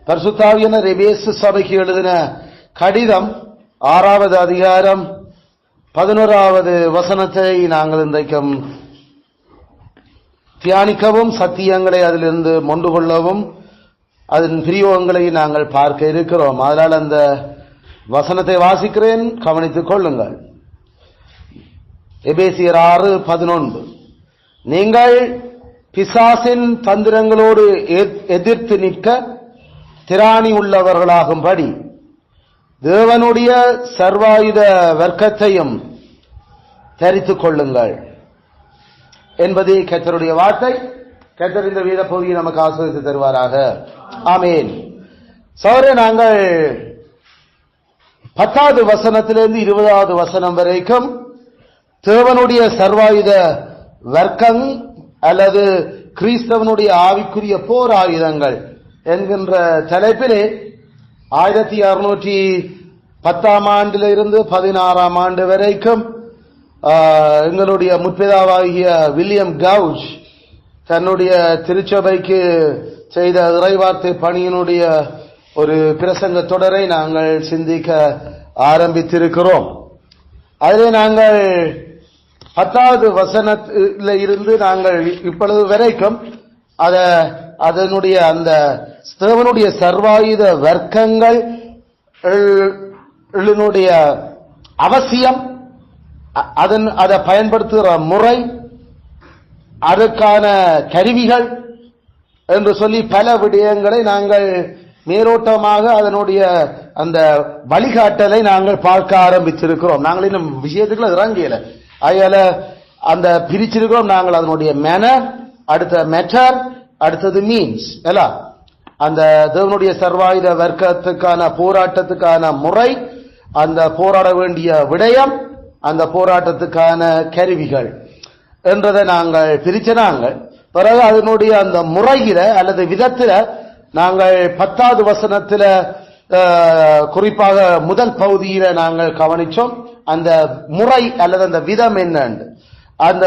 பரிசுத்த ஆவியானவர் எபேசு சபைக்கு எழுதின கடிதம் 6வது அதிகாரம் 11வது வசனத்தை நாங்கள் இன்றைக்கும் தியானிக்கவும் சத்தியங்களை அதிலிருந்து மொண்டு கொள்ளவும் அதன் பிரயோகங்களை நாங்கள் பார்க்க இருக்கிறோம். அதனால் அந்த வசனத்தை வாசிக்கிறேன், கவனித்துக் கொள்ளுங்கள். எபேசியர் 6:11. நீங்கள் பிசாசின் தந்திரங்களோடு எதிர்த்து நிற்க திராணி உள்ளவர்களாகும்படி தேவனுடைய சர்வாயுத வர்க்கத்தையும் தரித்துக் கொள்ளுங்கள் என்பதே கர்த்தருடைய வார்த்தை. கர்த்தர் இந்த வேத பகுதியை நமக்கு ஆசீர்வதித்து தருவாராக. ஆமென். சகோதரரே, நாங்கள் 10வது வசனத்திலிருந்து 20வது வசனம் வரைக்கும் தேவனுடைய சர்வாயுத வர்க்கம் அல்லது கிறிஸ்தவனுடைய ஆவிக்குரிய போர் ஆயுதங்கள் என்கின்ற தலைப்பிலே 1610ஆம் ஆண்டிலிருந்து 16ஆம் ஆண்டு வரைக்கும் எங்களுடைய முற்பிதாவாகிய வில்லியம் கவுச் தன்னுடைய திருச்சபைக்கு செய்த இறைவார்த்தை பணியினுடைய ஒரு பிரசங்க தொடரை நாங்கள் சிந்திக்க ஆரம்பித்திருக்கிறோம். அதிலே நாங்கள் 10வது வசனத்தில் இருந்து நாங்கள் இப்பொழுது வரைக்கும் அதனுடைய அந்த தேவனுடைய சர்வாயுத வர்க்கங்கள் அவசியம், அதை பயன்படுத்துகிற முறை, அதற்கான கருவிகள் என்று சொல்லி பல விடயங்களை நாங்கள் மேலோட்டமாக அதனுடைய அந்த வழிகாட்டலை நாங்கள் பார்க்க ஆரம்பிச்சிருக்கிறோம். நாங்கள் இன்னும் விஷயத்துக்குள்ள இறங்கல. அதனால அந்த பிரிச்சிருக்கிறோம். நாங்கள் அதனுடைய மேனர், அடுத்த மெட்டர், அடுத்தது மீன்ஸ் எல்லாம் அந்த தேவனுடைய சர்வாயுத வர்க்கத்துக்கான போராட்டத்துக்கான முறை, அந்த போராட வேண்டிய விடயம், அந்த போராட்டத்துக்கான கருவிகள் என்றதை நாங்கள் பிரிச்சினாங்க. பிறகு அதனுடைய அந்த முறையில அல்லது விதத்தில் நாங்கள் 10வது வசனத்தில் குறிப்பாக முதல் பகுதியில நாங்கள் கவனிச்சோம். அந்த முறை அல்லது அந்த விதம் என்னன்னு, அந்த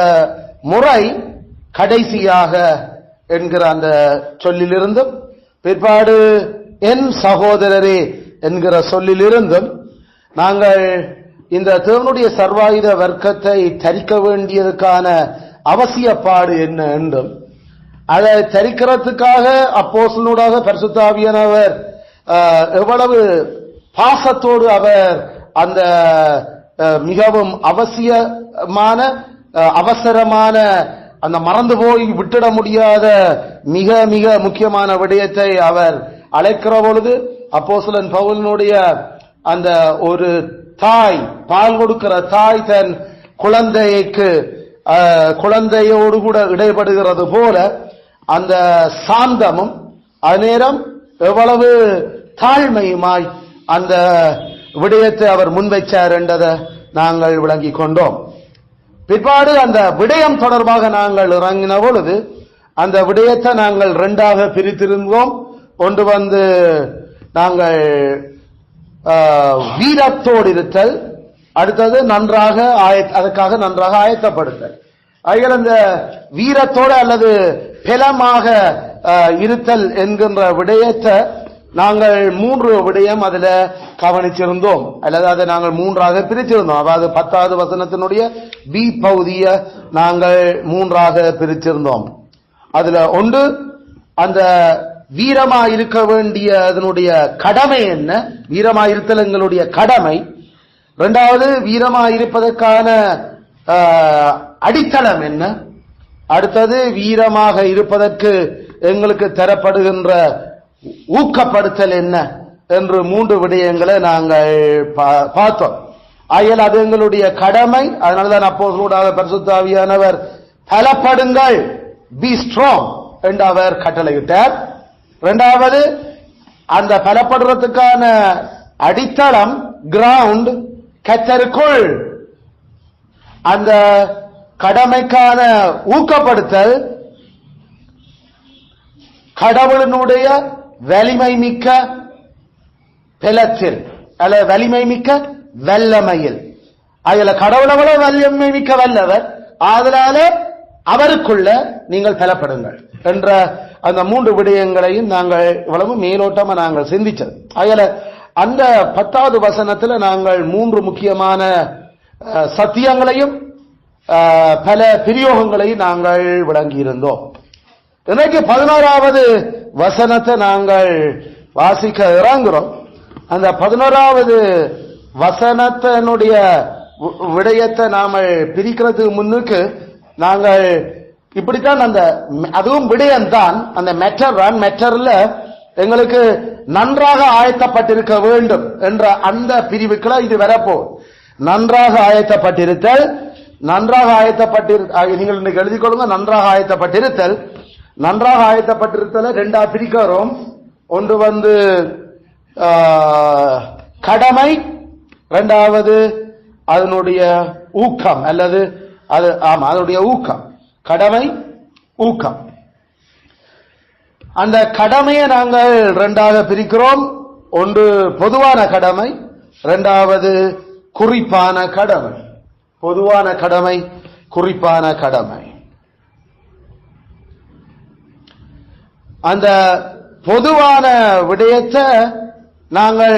முறை கடைசியாக என்கிற அந்த சொல்லிலிருந்தும் பிற்பாடு என் சகோதரரே என்கிற சொல்லிலிருந்தும் நாங்கள் இந்த தேவனுடைய சர்வாயுத வர்க்கத்தை தரிக்க வேண்டியதுக்கான அவசியப்பாடு என்ன என்றும், அதை தரிக்கிறதுக்காக அப்போஸ்தலனாக பரிசுத்த ஆவியானவர் எவ்வளவு பாசத்தோடு அவர் அந்த மிகவும் அவசியமான அவசரமான அந்த மறந்து போய் விட்டுட முடியாத மிக மிக முக்கியமான விடயத்தை அவர் அழைக்கிற பொழுது, அப்போஸ்தலன் பவுலினுடைய அந்த ஒரு தாய், பால் கொடுக்கிற தாய் தன் குழந்தையோடு கூட இடைப்படுகிறது போல அந்த சாந்தமும் அந்நேரம் எவ்வளவு தாழ்மையுமாய் அந்த விடயத்தை அவர் முன்வைச்சார் என்றதை நாங்கள் விளங்கிக் கொண்டோம். பிற்பாடு அந்த விடயம் தொடர்பாக நாங்கள் இறங்கின பொழுது அந்த விடயத்தை நாங்கள் 2ஆக பிரித்திருந்தோம். ஒன்று நாங்கள் வீரத்தோடு இருத்தல், அடுத்தது அதற்காக நன்றாக ஆயத்தப்படுத்தல். ஆகையால் அந்த வீரத்தோடு அல்லது பலமாக இருத்தல் என்கின்ற விடயத்தை நாங்கள் 3 விடயம் அதில் கவனிச்சிருந்தோம், அல்லது அதை நாங்கள் 3ஆக பிரிச்சிருந்தோம். அதாவது 10வது வசனத்தினுடைய பி பகுதியை நாங்கள் 3ஆக பிரிச்சிருந்தோம். அதுல ஒன்று அந்த வீரமா இருக்க வேண்டிய அதனுடைய கடமை என்ன, வீரமா இருத்தல் எங்களுடைய கடமை. 2வது வீரமா இருப்பதற்கான அடித்தளம் என்ன, அடுத்தது வீரமாக இருப்பதற்கு எங்களுக்கு தரப்படுகின்ற ஊக்கப்படுத்தல் என்ன என்று 3 விடயங்களை நாங்கள் பார்த்தோம். ஆகையால் அது எங்களுடைய கடமை. அதனால்தான் அப்போஸ்தலனாக பரிசுத்த ஆவியானவர் பலப்படுங்கள், பி ஸ்ட்ராங் என்று அவர் கட்டளையிட்டார். 2வது அந்த பலப்படுறதுக்கான அடித்தளம் கிரவுண்ட் கர்த்தருக்குள், அந்த கடமைக்கான ஊக்கப்படுத்தல் கடவுளினுடைய வலிமை மிக்க பலத்தில் அல்ல வலிமை மிக்க வல்லமையில். அதில் கடவுளை வலிமை மிக்க வல்லவர், அதனால அவருக்குள்ள நீங்கள் பலப்படுங்கள் என்ற அந்த 3 விடயங்களையும் நாங்கள் இவ்வளவு மேலோட்டமா நாங்கள் சிந்திச்சது. ஆகையால அந்த 10வது வசனத்துல நாங்கள் 3 முக்கியமான சத்தியங்களையும் பல பிரயோகங்களையும் நாங்கள் விளங்கி இருந்தோம். இன்னைக்கு 11வது வசனத்தை நாங்கள் வாசிக்க இறங்குறோம். அந்த 11வது வசனத்தினுடைய விடயத்தை நாம பிரிக்கிறதுக்கு முன்னுக்கு நாங்கள் இப்படித்தான் அந்த அதுவும் விடயம்தான் அந்த மெட்டர்ல எங்களுக்கு நன்றாக ஆயத்தப்பட்டிருக்க வேண்டும் என்ற அந்த பிரிவுக்குள்ள இது வரப்போ நன்றாக ஆயத்தப்பட்டிருத்தல் நீங்கள் இன்னைக்கு எழுதிக் கொள்ளுங்க. நன்றாக ஆயத்தப்பட்டிருத்தல் 2ஆ பிரிக்கிறோம். ஒன்று கடமை, 2வது அதனுடைய ஊக்கம் அல்லது அதனுடைய ஊக்கம், கடமை ஊக்கம். அந்த கடமையை நாங்கள் 2ஆக பிரிக்கிறோம். ஒன்று பொதுவான கடமை, 2வது குறிப்பான கடமை. பொதுவான கடமை, குறிப்பான கடமை. அந்த பொதுவான விடயத்தை நாங்கள்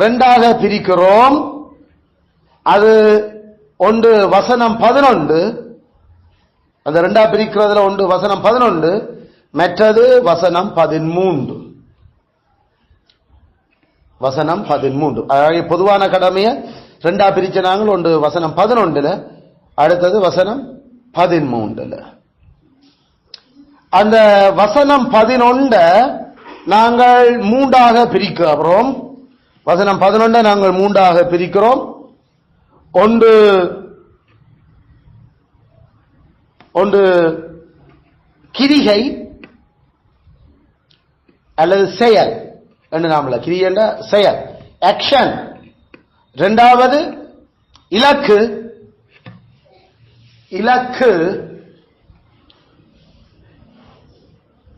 2ஆக பிரிக்கிறோம். அது ஒன்று வசனம் 11, அந்த 2ஆ பிரிக்கிறதுல ஒன்று வசனம் 11, மற்றது வசனம் 13. வசனம் 13. அதாவது பொதுவான கடமையை 2ஆ பிரிச்ச நாங்கள் ஒன்று வசனம் 11, அடுத்தது வசனம் 13. அந்த வசனம் 11 நாங்கள் 3ஆக பிரிக்கிறோம். வசனம் 11 நாங்கள் 3ஆக பிரிக்கிறோம். ஒன்று கிரிகை அல்லது செயல் என்று நாமல கிரியை என்ற செயல், ஆக்ஷன். 2வது இலக்கு,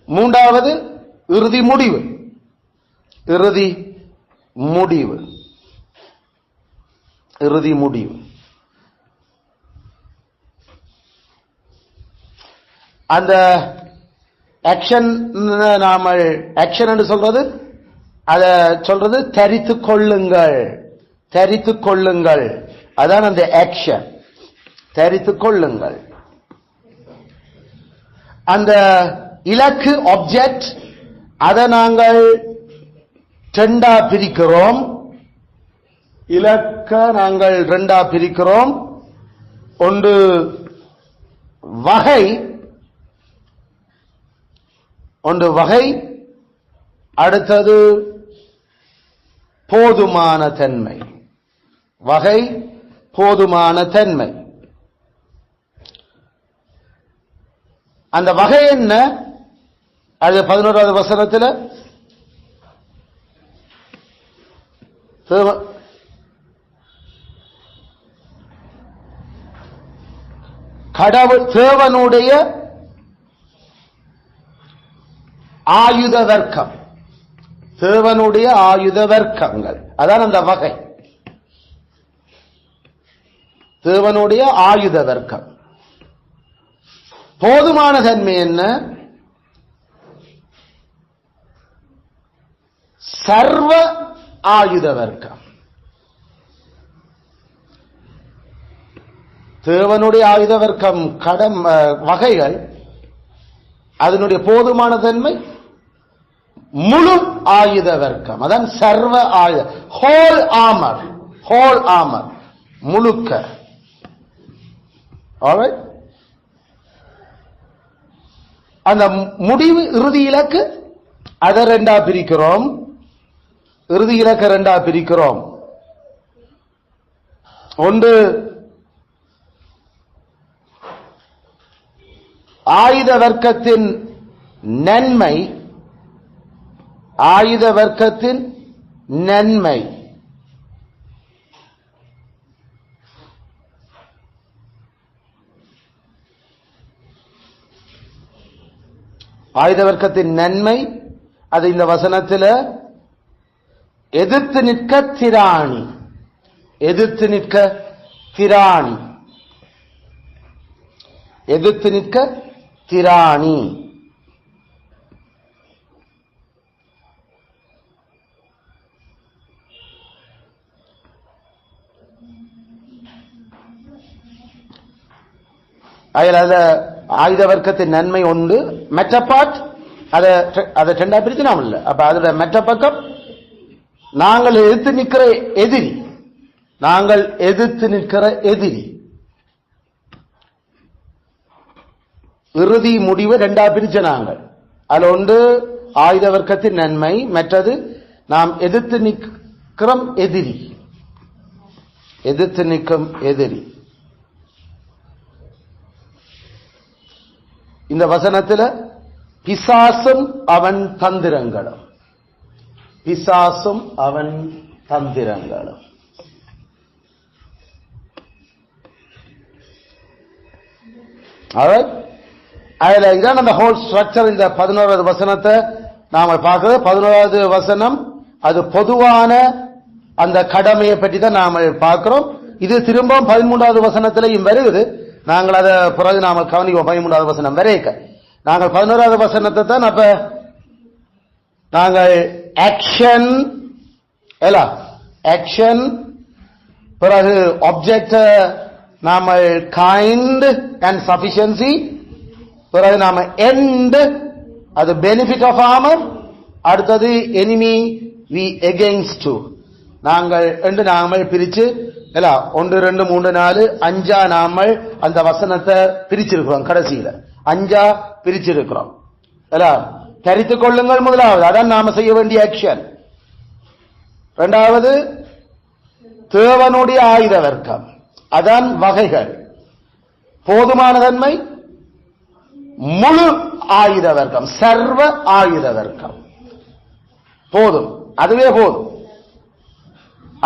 3வது இறுதி முடிவு. அந்த ஆக்ஷன் நாம ஆக்ஷன் என்று சொல்றது அத சொல்றது தரித்துக் கொள்ளுங்கள். அதான் அந்த ஆக்ஷன், தரித்துக் கொள்ளுங்கள். அந்த இலக்கு ஆப்ஜெக்ட், அதை நாங்கள் 2ஆ பிரிக்கிறோம். இலக்க நாங்கள் 2ஆ பிரிக்கிறோம். ஒன்று வகை, அடுத்தது போதுமான தன்மை. வகை, போதுமான தன்மை. அந்த வகை என்ன? அது 11வது வசனத்தில் கடவுள் தேவனுடைய ஆயுத வர்க்கம், தேவனுடைய ஆயுத வர்க்கங்கள், அதான் அந்த வகை. தேவனுடைய ஆயுத வர்க்கம். போதுமான தன்மை என்ன? சர்வ ஆயுத வர்க்கம். தேவனுடைய ஆயுத வர்க்கம் வகைகள், அதனுடைய போதுமான தன்மை முழு ஆயுத வர்க்கம். அதான் சர்வ ஆயுத, ஹோல் ஆமர், முழுக்க. அந்த முடிவு இறுதி இலக்கு, அதை 2ஆ பிரிக்கிறோம். இறுதி இலக்க 2ஆ பிரிக்கிறோம். ஒன்று ஆயுத வர்க்கத்தின் நன்மை, ஆயுத வர்க்கத்தின் நன்மை. ஆயுத வர்க்கத்தின் நன்மை, அது இந்த வசனத்தில் எதிர்த்து நிற்க திராணி. எதிர்த்து நிற்க திராணி. அதில் ஆயுத வர்க்கத்தின் நன்மை ஒன்று. மெட்ட பார்ட் அதை ரெண்டா பிரிச்சு நாம் இல்லை. அப்ப அதோட மெட்ட பக்கம் நாங்கள் எதிர்த்து நிற்கிற எதிரி, நாங்கள் எதிர்த்து நிற்கிற எதிரி. இறுதி முடிவு ரெண்டா பிரிச்ச நாங்கள். அதுல ஒன்று ஆயுத வர்க்கத்தின் நன்மை, மற்றது நாம் எதிர்த்து நிற்கிறோம் எதிரி, எதிர்த்து நிற்கும் எதிரி. இந்த வசனத்தில் பிசாசும் அவன் தந்திரங்களும், பிசாசும் அவன் தந்திரங்களும். அதுல இதான் அந்த ஹோல் ஸ்ட்ரக்சர். இந்த 11வது வசனத்தை நாம பார்க்கிறது. 11வது வசனம் அது பொதுவான அந்த கடமையை பற்றி தான் நாம பார்க்கிறோம். இது திரும்பவும் 13வது வசனத்திலையும் வருகிறது. நாங்கள் அதை பிறகு நாம கவனிப்போம். 13வது வசனம் வரைக்க நாங்கள் 11வது வசனத்தை தான் அப்ப நாங்கள் ஆக்ஷன் ஆக்ஷன், பிறகு ஆப்ஜெக்ட் நாம கைண்ட் அண்ட் சஃபிஷியன்சி, பிறகு நாம எண்ட் அது பெனிஃபிட் ஆஃப் ஆர்மர், அடுத்தது எனிமி வி எகெயின்ஸ்ட். நாங்கள் என்று நாமல் பிரிச்சு 1 2 3 4 5 நாமல் அந்த வசனத்தை பிரிச்சிருக்கிறோம். கடைசியில 5 பிரிச்சிருக்கிறோம். தரித்துக் கொள்ளுங்கள் முதலாவது, அதான் நாம செய்ய வேண்டிய ஆக்ஷன். இரண்டாவது தேவனுடைய ஆயுத வர்க்கம், அதான் வகைகள். போதுமான தன்மை, முழு ஆயுத வர்க்கம், சர்வ ஆயுத வர்க்கம் போதும், அதுவே போதும்.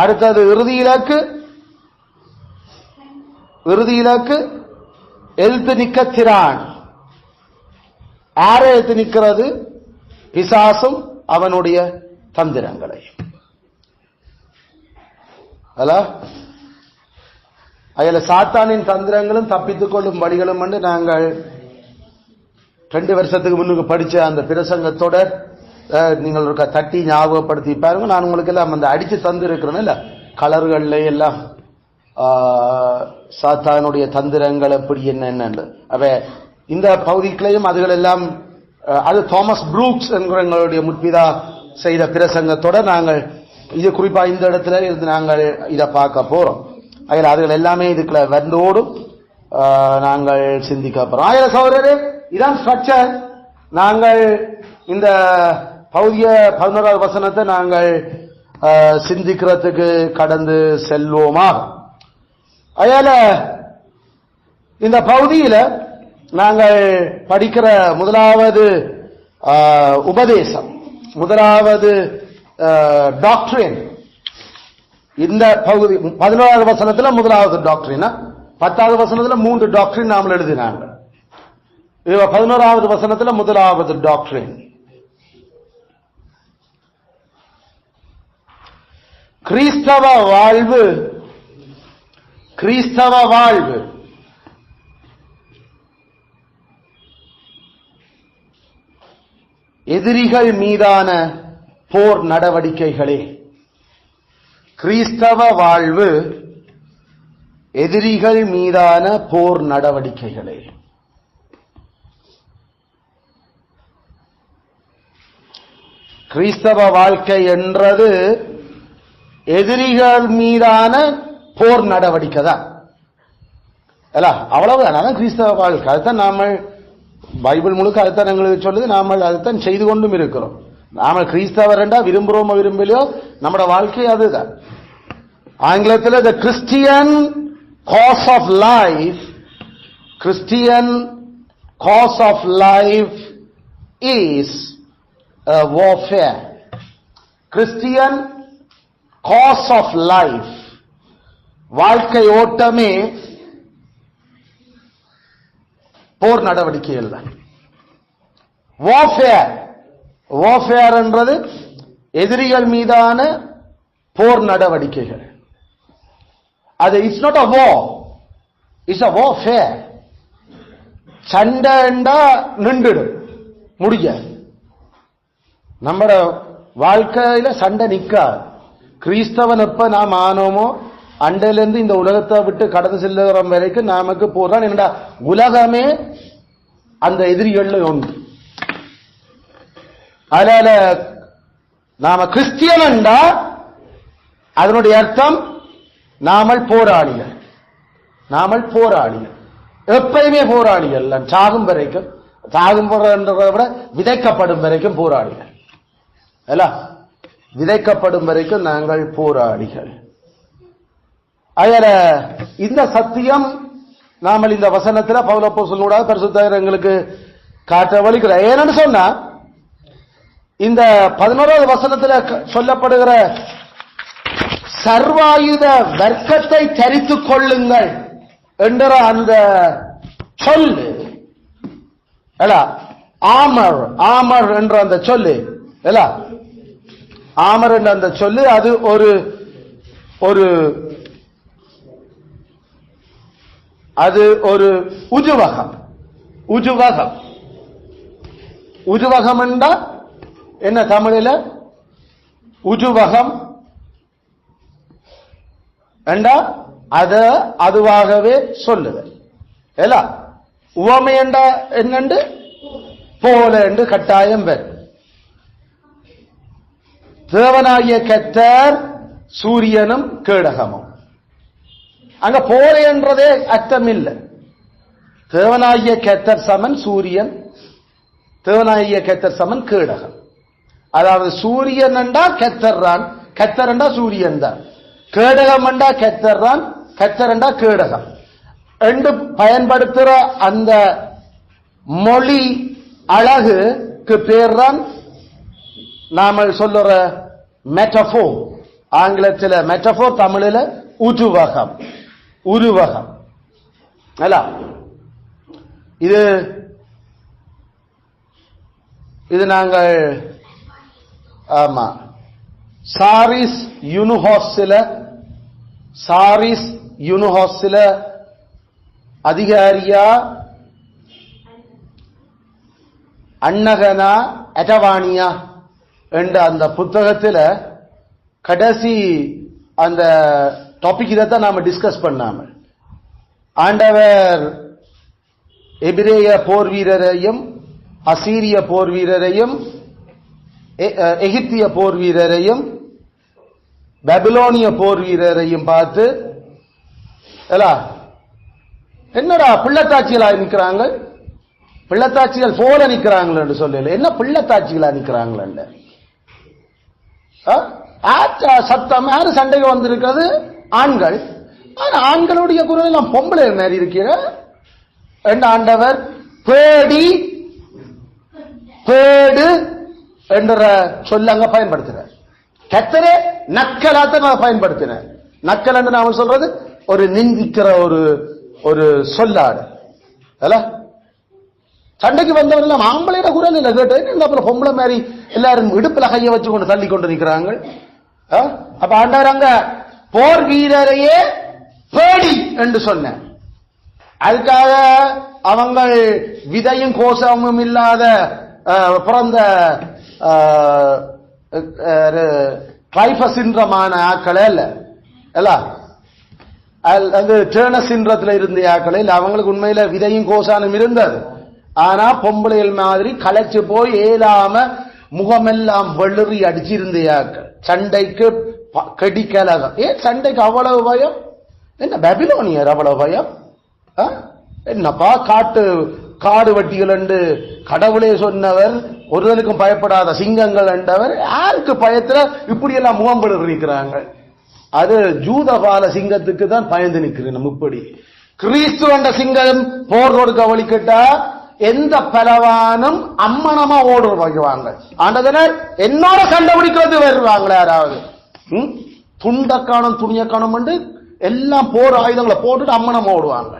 அடுத்தது இறுதி இலக்கு, இறுதி இலக்கு எழுத்து நிற்க திராணி. யாரை எழுத்து நிற்கிறது? பிசாசும் அவனுடைய தந்திரங்களை. அதில் சாத்தானின் தந்திரங்களும் தப்பித்துக் கொள்ளும் வழிகளும் வந்து நாங்கள் 2 வருஷத்துக்கு முன்னுக்கு படிச்ச அந்த பிரசங்கத்தோட நீங்கள் ஒரு தட்டி ஞாபகப்படுத்தி பாருங்க. நான் உங்களுக்கு எல்லாம் அந்த அடிச்சு தந்து இருக்கிறேன் இல்ல, கலர்கள்ல எல்லாம் சாத்தானுடைய தந்திரங்கள் எப்படி என்னென்ன. அவ இந்த பகுதிகளையும் அதுகள் எல்லாம் அது தாமஸ் ப்ரூக்ஸ் என்கிறவங்களுடைய முற்பிதா செய்த பிரசங்கத்தோட நாங்கள் இது குறிப்பா இந்த இடத்துல இருந்து நாங்கள் இதை பார்க்க போறோம். அதில் அதுகள் எல்லாமே இதுக்குள்ள வந்தோடும் நாங்கள் சிந்திக்க போறோம். ஆயிரம் சகோதரரே, இதான் ஸ்ட்ரக்சர். நாங்கள் இந்த பகுதிய 11வது வசனத்தை நாங்கள் சிந்திக்கிறதுக்கு கடந்து செல்வோமா? அதனால இந்த பகுதியில நாங்கள் படிக்கிற முதலாவது உபதேசம், முதலாவது டாக்டரின், இந்த பகுதி 11வது வசனத்துல முதலாவது டாக்டரினா, 10வது வசனத்துல 3 டாக்டரின் நாம எழுதினாங்க. 11வது வசனத்துல முதலாவது டாக்டரின் கிறிஸ்தவ வாழ்வு. கிறிஸ்தவ வாழ்வு எதிரிகள் மீதான போர் நடவடிக்கைகளே. கிறிஸ்தவ வாழ்வு எதிரிகள் மீதான போர் நடவடிக்கைகளே. கிறிஸ்தவ வாழ்க்கை என்றது எதிரிகள் மீதான போர் நடவடிக்கை தான். அவ்வளவுதான். அதான் கிறிஸ்தவ வாழ்க்கை. அதுதான் நாம பைபிள் முழுக்க அதுதான் எங்களுக்கு சொல்லுது. நாம அதுதான் செய்து கொண்டும் இருக்கிறோம். நாம கிறிஸ்தவர் என்றா விரும்புறோமோ விரும்பலையோ நம்மட வாழ்க்கை அதுதான். ஆங்கிலத்தில் the Christian course of life, Christian course of life is warfare. Christian course of life, வாழ்க்கை ஓட்டமே போர் நடவடிக்கைகள் தான். warfare, warfare என்றது எதிரிகள் மீதான போர் நடவடிக்கைகள். அது it's not a war, it's a warfare. சண்டைண்டா நின்றுடும் முடிய. நம்ம வாழ்க்கையில சண்டை நிக்காது. கிறிஸ்தவன் எப்ப நாம் ஆனோமோ அண்டையிலிருந்து இந்த உலகத்தை விட்டு கடந்து செல்லுகிற வரைக்கும் நமக்கு போறான். என்னடா உலகமே அந்த எதிரிகள்ல ஒன்று. அதனால நாம கிறிஸ்டியன்டா அதனுடைய அர்த்தம் நாமல் போராளிகள். நாமல் போராளிகள், எப்பயுமே போராளிகள். சாகும் வரைக்கும், சாகும் விட விதைக்கப்படும் வரைக்கும் போராளிகள் அல்ல, விதைக்கப்படும் வரைக்கும் நாங்கள் போராளிகள். அதனால இந்த சத்தியம் நாமல் இந்த வசனத்துல பவுல் அப்போஸ்தலனோட பரிசுத்தர் எங்களுக்கு காட்ட வலிக்கிற. ஏன்னு சொன்னா இந்த 11வது வசனத்துல சொல்லப்படுகிற சர்வாயுத வர்க்கத்தை தரித்துக் கொள்ளுங்கள் என்ற அந்த சொல்லு, ஆமர் ஆமர் என்ற அந்த சொல்லு, ஆமர் என்ற அந்த சொல்லு, அது ஒரு ஒரு அது ஒரு உஜுவகம். உஜுவகம் உஜுவகம் என்றா என்ன தமிழில்? உஜுவகம் என்றா அதுவாகவே சொல்லுதல். உவமை என்றா என்னண்டு? போல என்று கட்டாயம் வரும். தேவனாகிய கர்த்தர் சூரியனும் கேடகமும். அங்க போல என்றதே அர்த்தம் இல்லை. தேவனாகிய கர்த்தர் சமன் சூரியன், தேவனாகிய கர்த்தர் சமன் கேடகம். அதாவது சூரியன் என்றா கர்த்தர் தான், கர்த்தர் என்றா சூரியன் தான், கேடகம் என்றா கர்த்தர் தான், கர்த்தர் என்றா கேடகம் என்று பயன்படுத்துற அந்த மொழி அழகுக்கு பேர் தான் நாம சொல்லுற மெட்டபோர். ஆங்கிலத்தில் மெட்டபோர், தமிழில் உருவகம். உருவகம் அல்ல. இது நாங்கள் ஆமா சாரிஸ் யூனிஹாஸ்ல அதிகாரியா அன்னகனா எட்டவானியா என்ற அந்த புத்தகத்தில் கடைசி அந்த டாபிக் இதைத்தான் நாம டிஸ்கஸ் பண்ணாம, ஆண்டவர் எபிரேய போர் வீரரையும் அசீரிய போர் வீரரையும் எகிப்திய போர் வீரரையும் பாபிலோனிய போர் வீரரையும் பார்த்து என்னடா பிள்ளைத்தாட்சிகளா நிற்கிறாங்க, பிள்ளைத்தாட்சிகள் போல நிற்கிறாங்களே என்று சொல்லல. என்ன பிள்ளைத்தாட்சிகளா நிற்கிறாங்களே? சத்தம் யாரு சண்டைக்கு வந்திருக்கிறது? ஆண்கள். ஆண்களுடைய குரல் எல்லாம் பொம்பளை மாதிரி இருக்கிற ஆண்டவர் பேடி பேடு என்ற சொல்ல அங்க பயன்படுத்துறார். கர்த்தரே நக்கலாத்தான் பயன்படுத்தினார். நக்கல் என்று நாம சொல்றது ஒரு நிந்திக்கிற ஒரு சொல்லாடு. சண்டைக்கு வந்தவர் எல்லாம் ஆம்பளையிட குரல் இல்லை கேட்டு, அப்புறம் பொம்பளை மாதிரி எல்லாரும் இடுப்புல கையை வச்சு கொண்டு தள்ளி கொண்டு நிற்கிறாங்க. அப்ப ஆண்டவர் அங்க போர் வீரரையே பேடி என்று சொன்ன. அதுக்காக அவங்க விதையும் கோஷமும் இல்லாத பிறந்த ட்ரைபசின்றமான ஆக்களே இல்ல, அது டேர்னசின்றத்துல இருந்த ஆக்களே இல்ல. அவங்களுக்கு உண்மையில விதையும் கோஷானும் இருந்தது. ஆனா பொம்பளைகள் மாதிரி களைச்சு போய் ஏலாம முகமெல்லாம் வெள்ளறி அடிச்சிருந்த ஆக்கள். சண்டைக்கு கடிக்கலகம். ஏன் சண்டைக்கு அவ்வளவு பயம்? என்ன பாபிலோனியர் அவ்வளவு பயம்? என்னப்பா காடு வட்டிகள் என்று கடவுளே சொன்னவர், ஒருவனுக்கும் பயப்படாத சிங்கங்கள் என்றவர், யாருக்கு பயத்துல இப்படி எல்லாம் முகம்பெடு இருக்கிறாங்க? அது ஜூதபால சிங்கத்துக்கு தான் பயந்து நிற்கிறேன். இப்படி கிறிஸ்து என்ற சிங்கம் போர் கொடுக்க வலிக்கிட்டா எந்த பலவானும் அம்மனமா ஓடுவாங்க. ஆண்டதனர் என்னோட கண்டுபிடிக்கிறது வருவாங்களே யாராவது துண்டக்கானம் துணியக்கானம் என்று எல்லாம் போர் ஆயுதங்களை போட்டுட்டு அம்மனமா ஓடுவாங்க.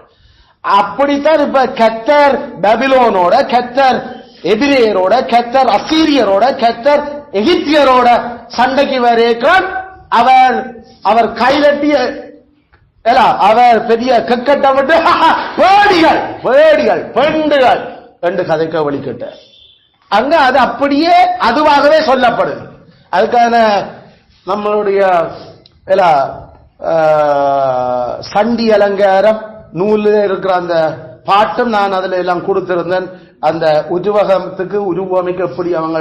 அப்படித்தான் இப்ப கர்த்தர் பாபிலோனோட, கர்த்தர் எபிரேயரோட, கர்த்தர் அசீரியரோட, கர்த்தர் எகிப்தியரோட சண்டைக்கு வரைக்கிறான். அவர் கைதட்டிய அவர் பெரிய கக்கட்டம் விட்டு பேடிகள் பேடிகள் பெண்டுகள் என்று கதைக்க வழிகிட்ட அங்க அது அப்படியே அதுவாகவே சொல்லப்படுது. அதுக்கான நம்மளுடைய சண்டி அலங்காரம் நூலில் இருக்கிற அந்த பாட்டும் நான் அதுல எல்லாம் கொடுத்திருந்தேன். அந்த உருவகத்துக்கு உருவமைக்க எப்படி அவங்க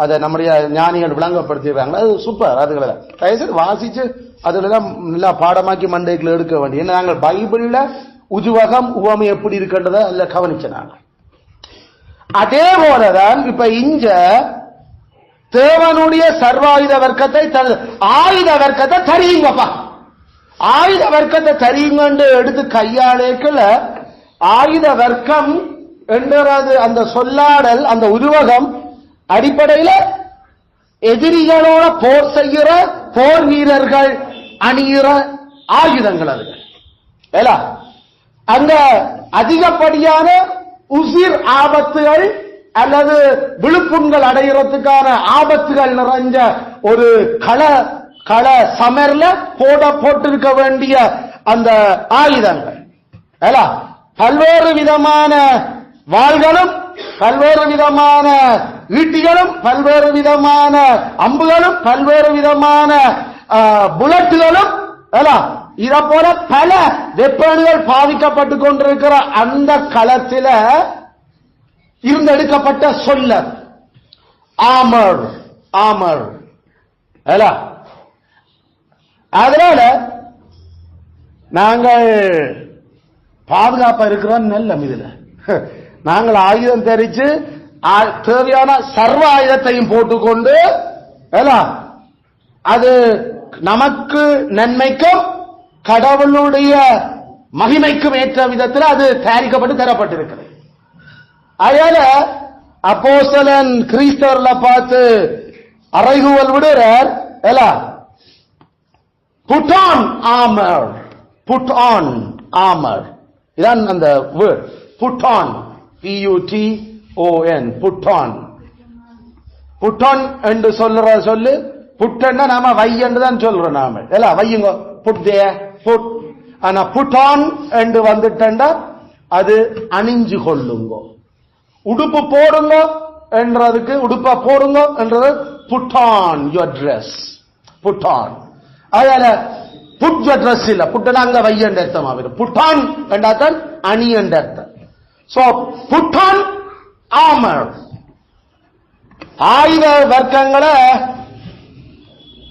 அதை நம்முடைய ஞானிகள் விளங்கப்படுத்திடுறாங்க. அது சூப்பர். அதுகளை தயவுசெய்து வாசிச்சு அதுலாம் நல்லா பாடமாக்கி மண்டைக்குள்ள எடுக்க வேண்டிய. ஏன்னா நாங்கள் பைபிள்ல உருவகம் உவமை எப்படி இருக்கின்றத அதுல கவனிச்ச நாங்கள். அதே போலதான் இப்ப இங்க தேவனுடைய சர்வாயுத வர்க்கத்தை ஆயுத வர்க்கத்தை தரியுங்கப்பா, ஆயுத வர்க்கத்தை தரியுங்க எடுத்து கையாளேக்கல ஆயுத வர்க்கம் என்றது அந்த சொல்லாடல் அந்த உருவகம் அடிப்படையில் எதிரிகளோட போர் செய்கிற போர் வீரர்கள் அணிகிற ஆயுதங்கள். அதுகள் அங்க அதிகப்படியான உசிர் ஆபத்துகள் அல்லது விழுப்புண்கள் அடைகிறதுக்கான ஆபத்துகள் நிறைஞ்ச ஒரு கள சமர்ல போட்டிருக்க வேண்டிய அந்த ஆயுதங்கள் பல்வேறு விதமான வாள்களும் பல்வேறு விதமான ஈட்டிகளும் பல்வேறு விதமான அம்புகளும் பல்வேறு விதமான புல்லட்டுகளும் இத போல பல வெப்பணிகள் பாதிக்கப்பட்டு கொண்டிருக்கிற அந்த களத்தில இருந்து எடுக்கப்பட்ட சொல்ல ஆமர் ஆமர். அதனால நாங்கள் பாதுகாப்பா இருக்கிறோம். நல்ல இதுல நாங்கள் ஆயுதம் தரிச்சு தேவையான சர்வ ஆயுதத்தையும் போட்டுக்கொண்டு அது நமக்கு நன்மைக்கும் கடவுளுடைய மகிமைக்கும் ஏற்ற விதத்தில் அது தயாரிக்கப்பட்டு தரப்பட்டிருக்கிறது. அதனால அப்போஸ்தலன் கிறிஸ்தவர்ல பார்த்து அறைகூவல் விடுறார். Put on armour, put on armour. இதான் அந்த word put on, PUTON, put on. Put on என்று சொல்ற சொல்லு புட்டன்னா நாம வை என்று தான் சொல்றோம். நாம வையுங்க புட் தே புட். ஆனா புட் ஆன் என்று வந்துட்டா அது அணிஞ்சு கொள்ளுங்க. உடுப்பு போடுங்க என்றதுக்கு உடுப்பா போடுங்க என்றது put on your dress, put on. அதனால புட் யுவர் ட்ரெஸ் இல்ல, புட்டனா அங்க வை என்ற அர்த்தம் ஆகும். புட் ஆன் என்றால் அணி என்ற அர்த்தம். சோ புட் ஆன் ஆர்மர், ஆயுத வர்க்கங்களை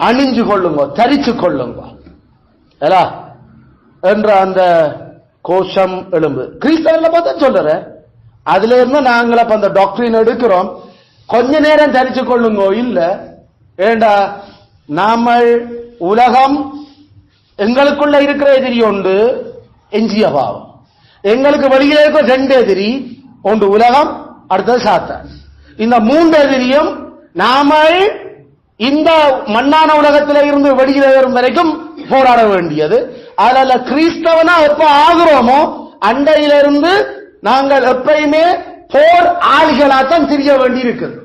அணிஞ்சு கொள்ளுங்க, தரிச்சு கொள்ளுங்க என்ற அந்த கோஷம் எழும்பு. கிறிஸ்தவர்ல பார்த்தா சொல்ற அதுல இருந்து நாங்கள அந்த டாக்டரின் எடுக்கிறோம். கொஞ்ச நேரம் தரிச்சு கொள்ளுங்க இல்ல ஏண்டா நாம உலகம் எங்களுக்குள்ள இருக்கிற எதிரி ஒன்று எஞ்சிய பாவம். எங்களுக்கு வெளியே இருக்க ரெண்டு எதிரி, ஒன்று உலகம், அடுத்தது சாத்தான். இந்த மூன்று எதிரியும் நாம இந்த மண்ணான உலகத்தில இருந்து வெளியில வரும் வரைக்கும் போராட வேண்டியது. அதனால கிறிஸ்தவனா எப்ப ஆகிறோமோ அண்டையிலிருந்து நாங்கள் எப்பயுமே போர் ஆளிகளாத்தான் தெரிய வேண்டி இருக்குது.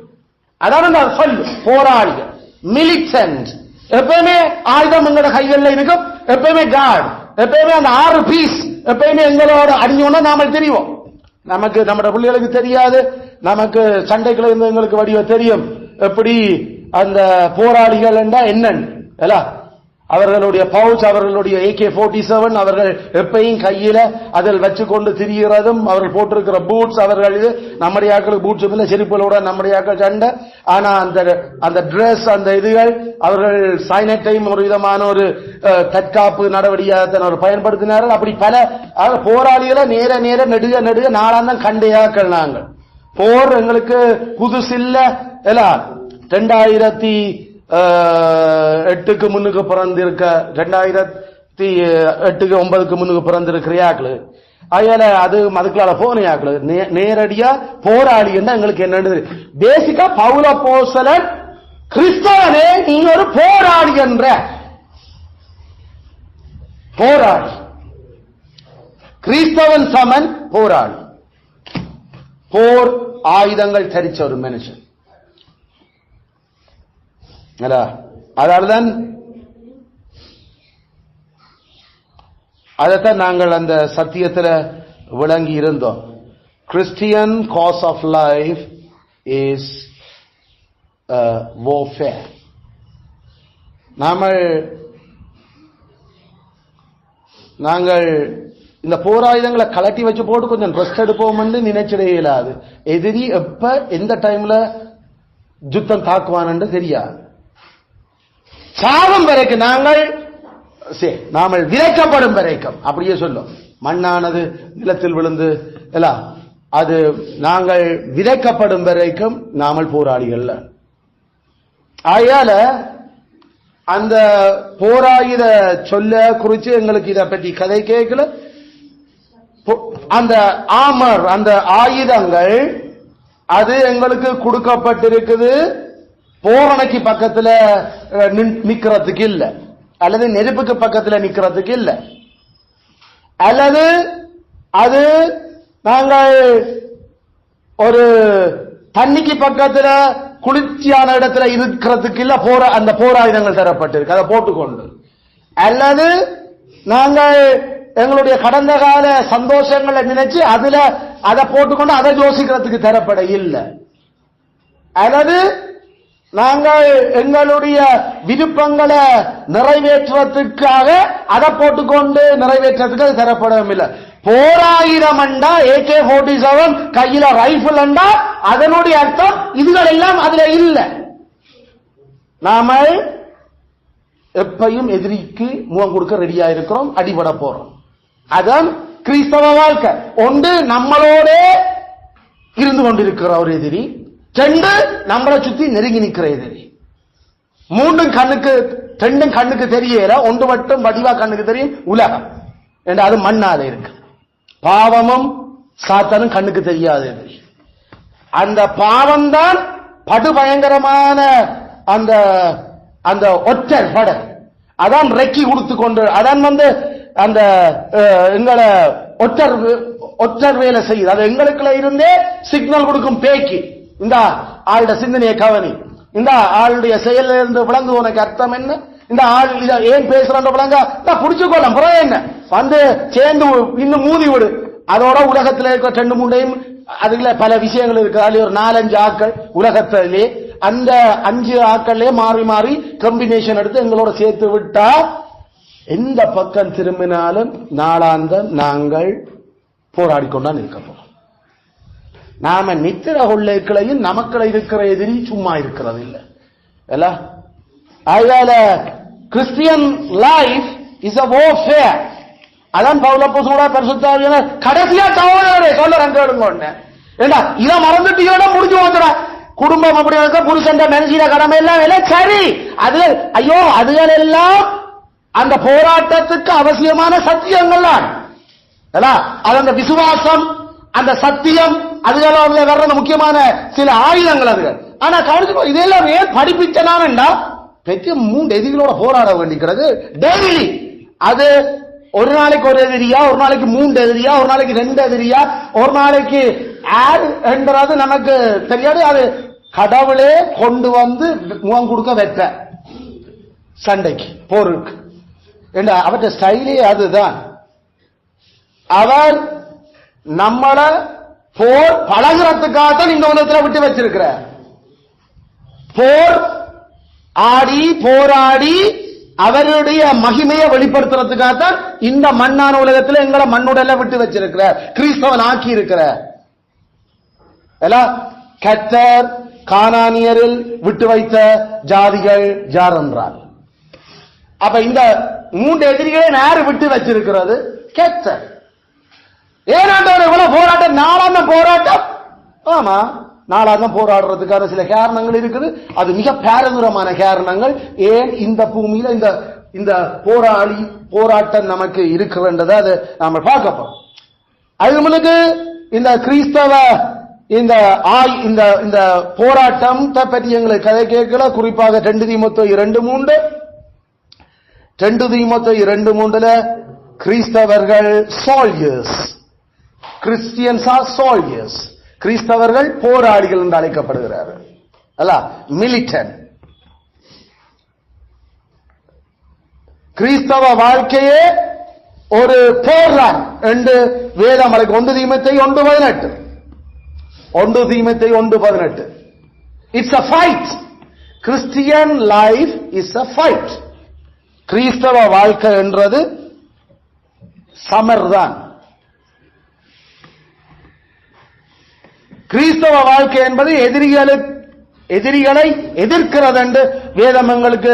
அதாவது நான் சொல்லு போராளிகள், மிலிட்டன்ட். எப்பயுமே ஆயுதம் எங்களோட கைகளில் இருக்கும். எப்பயுமே கார்டு, எப்பயுமே அந்த 6 பீஸ் எப்பயுமே எங்களோட அணிஞ்சோம்னா நாம தெரியும். நமக்கு நம்ம பிள்ளைகளுக்கு தெரியாது, நமக்கு சண்டைக்குள்ள இருந்து எங்களுக்கு வடிவ தெரியும். எப்படி அந்த போராளிகள் என்றா என்னன்னு அவர்களுடைய பவுச், அவர்களுடைய AK-47 அவர்கள் எப்பயும் கையில அதில் வச்சுக்கொண்டு திரிகிறதும், அவர்கள் போட்டிருக்கிற பூட்ஸ், அவர்கள் இது நம்முடைய ஆக்களுக்கு பூட்ஸ் இல்லை, செருப்புகளோட நம்முடைய ஆக்கள் சண்டை. ஆனா அந்த டிரெஸ், அந்த இதுகள் அவர்கள் சைனட்டையும் ஒரு விதமான ஒரு தற்காப்பு நடவடிக்கையாக பயன்படுத்தினார்கள். அப்படி பல போராளிகளை நேர நேர நெடுக நெடுக நாளாந்தான் கண்டையாக்கள். நாங்கள் போர் எங்களுக்கு புதுசில்ல 2008க்கு முன்னுக்கு பிறந்திருக்க 2008க்கு 9க்கு முன்னுக்கு பிறந்திருக்கிறியாக்களு. அதனால அது அதுக்குள்ளால போனையாக்களு நேரடியா போராளி என்ன எங்களுக்கு என்னன்னு பேசிக்கா பவுல அப்போஸ்தலன் கிறிஸ்தவனே நீ ஒரு போராளி என்ற போராளி. கிறிஸ்தவன் சமன் போராளி, போர் ஆயுதங்கள் தரிச்ச ஒரு மனுஷன். அதனால்தான் அதைத்தான் நாங்கள் அந்த சத்தியத்தில் விளங்கி இருந்தோம். Christian course of life is warfare. நாங்கள் இந்த போராயுதங்களை கலட்டி வச்சு போட்டு கொஞ்சம் ரெஸ்ட் எடுப்போம்னு நினைச்சிடே இயலாது. எதிரி எப்ப எந்த டைம்ல யுத்தம் தாக்குவான்னு தெரியாது. சாகும் வரைக்கும் நாங்கள் விதைக்கப்படும் வரைக்கும் அப்படியே சொல்லும். மண்ணானது நிலத்தில் விழுந்து எல்லாம் அது நாங்கள் விதைக்கப்படும் வரைக்கும் நாமல் போராளிகள். ஆகையால அந்த போராயுத சொல்ல குறிச்சு எங்களுக்கு இதை பற்றி கதை கேட்கல. அந்த ஆமர், அந்த ஆயுதங்கள் அது எங்களுக்கு கொடுக்கப்பட்டிருக்குது போரணைக்கு பக்கத்துல நிக்கிறதுக்கு இல்ல, அல்லது நெருப்புக்கு பக்கத்துல நிக்கிறதுக்கு இல்ல, அல்லது அது நாங்கள் ஒரு தண்ணிக்கு பக்கத்துல குளிர்ச்சியான இடத்துல இருக்கிறதுக்கு இல்ல. அந்த போராயுதங்கள் தரப்பட்டிருக்கு, அதை போட்டுக்கொண்டு, அல்லது நாங்கள் எங்களுடைய கடந்த கால சந்தோஷங்களை நினைச்சு அதுல அதை போட்டுக்கொண்டு அதை யோசிக்கிறதுக்கு தரப்பட இல்லை, அல்லது நாங்கள் எங்களுடைய விருப்பங்களை நிறைவேற்றுவதற்காக அதை போட்டுக்கொண்டு நிறைவேற்றத்துக்கு அது தரப்படவும் இல்லை. போராயிரம் அண்டா AK-47 கையில ரைபிள் அண்டா அதனுடைய அர்த்தம் இதுகள் எல்லாம் அதுல இல்ல. நாம எப்பையும் எதிரிக்கு முகம் கொடுக்க ரெடியா இருக்கிறோம், அடிபட போறோம். அதான் கிறிஸ்தவ வாழ்க்கை. ஒன்று நம்மளோட இருந்து கொண்டிருக்கிற ஒரு எதிரி, ரெண்டு நம்மளை சுத்தி நெருங்கி நிற்கிற எதிரி, ரெண்டும் கண்ணுக்கு தெரியல, ஒன்று மட்டும் வடிவா கண்ணுக்கு தெரியும், உலகம் என்று. அது மண்ணால இருக்கு. பாவமும் சாத்தானும் கண்ணுக்கு தெரியாத எதிரி. அந்த பாவம் தான் படுபயங்கரமான அந்த அந்த ஒற்றர் பட, அதான் ரெக்கி கொடுத்து கொண்டு, அதான் அந்த எங்களை ஒற்றர் வேலை செய்யுது. அது எங்களுக்குள்ள இருந்தே சிக்னல் கொடுக்கும் பேக்கி. இந்த ஆளுடைய சிந்தனையை கவனி, இந்த ஆளுடைய செயல இருந்து விளங்கு, உனக்கு அர்த்தம் என்ன, இந்த ஆள் ஏன் பேசுறான்ற விளங்க புடிச்சுக்கொள்ள புறம் என்ன சேர்ந்து இன்னும் மூதி விடு. அதோட உலகத்தில் இருக்கிற 2-3 அதுல பல விஷயங்கள் இருக்கு. அதுல ஒரு 4-5 ஆக்கள் உலகத்திலே, அந்த 5 ஆக்கள்லயே மாறி மாறி கம்பினேஷன் எடுத்து எங்களோட சேர்த்து விட்டா எந்த பக்கம் திரும்பினாலும் நாளாந்தம் நாங்கள் போராடி கொண்டான் இருக்க போறோம். நாம நித்திர கொள்ளைகளையும் நமக்குள்ள இருக்கிற எதிரி சும்மா இருக்கிறது இல்லை. அதனால Christian life is a warfare. அதான் பவுலப்போஸ்தலர் பரிசுத்தவான்கள் கடைசியா தவறே சொல்றாங்க. ஏண்டா இத மறந்துட்டீங்கன்னா முடிஞ்சு வந்துடா. குடும்பம் அப்படி இருக்க, புருஷன் மனசில கடமை எல்லாம் சரி, அது ஐயோ அதுகள் எல்லாம் அந்த போராட்டத்துக்கு அவசியமான சத்தியங்கள் தான். அது அந்த விசுவாசம், அந்த சத்தியம், அதுல வர்ற முக்கியமான சில ஆயுதங்கள் அதுகள். ஆனா கவனிச்சு இதெல்லாம் ஏன் படிப்பிச்சனா பெற்று 3 எதிரிகளோட போராட வேண்டிக்கிறது டெய்லி. அது ஒரு நாளைக்கு ஒரு எதிரியா, ஒரு நாளைக்கு 3 எதிரியா, ஒரு நாளைக்கு 2 எதிரியா, ஒரு நாளைக்கு என்றது நமக்கு தெரியாது. அது கடவுளே கொண்டு வந்து முகம் கொடுக்க வைத்த சண்டைக்கு, போருக்கு என்ற அவற்றை ஸ்டைலே அதுதான். அவர் நம்மள போர் பழகிறதுக்காகத்தான் இந்த உலகத்தில் விட்டு வச்சிருக்கிறார். போர் ஆடி போராடி அவருடைய மகிமையை வெளிப்படுத்துறதுக்காகத்தான் இந்த மண்ணான உலகத்தில் எங்களை மண்ணுடல விட்டு வச்சிருக்கிறார், கிறிஸ்தவன் ஆக்கி இருக்கிறார். கர்த்தர் கானானியரில் விட்டு வைத்த ஜாதிகள் யார் என்றால், அப்ப இந்த 3 எதிரிகளை யாரு விட்டு வச்சிருக்கிறது? கர்த்தர். ஏனாண்டவர் இவ்வளவு போராட்டம், நாளாந்தம் போராட்டம். ஆமா, நாளாந்தம் போராடுறதுக்கான சில காரணங்கள் இருக்குது. அது மிக பாரதூரமான காரணங்கள். ஏன் இந்த பூமியில இந்த போராட்டம் நமக்கு இருக்கிறன்றதை அதை நாம பார்க்க போறோம். அது முன்னுக்கு இந்த கிறிஸ்தவ இந்த போராட்டம் பற்றி எங்களுக்கு கதை கேட்கல. குறிப்பாக 2 தீமோத்தேயு 2:3 கிறிஸ்தவர்கள் சோல்ஜர்ஸ், கிறிஸ்டியன்ஸ் ஆர் சோல்ஜர்ஸ், கிறிஸ்தவர்கள் போராளிகள் என்று அழைக்கப்படுகிறார்கள். மிலிட்டன். கிறிஸ்தவ வாழ்க்கையே ஒரு போரான் என்று வேதம் அழைக்கும். 1 தீமோத்தேயு 1:18. 1 தீமோத்தேயு 1:18. It's a fight. Christian life is a fight. கிறிஸ்தவ வாழ்க்கை என்றது சமர்தான். கிறிஸ்தவ வாழ்க்கை என்பது எதிரிகளை எதிர்க்கிறது என்று வேதம் எங்களுக்கு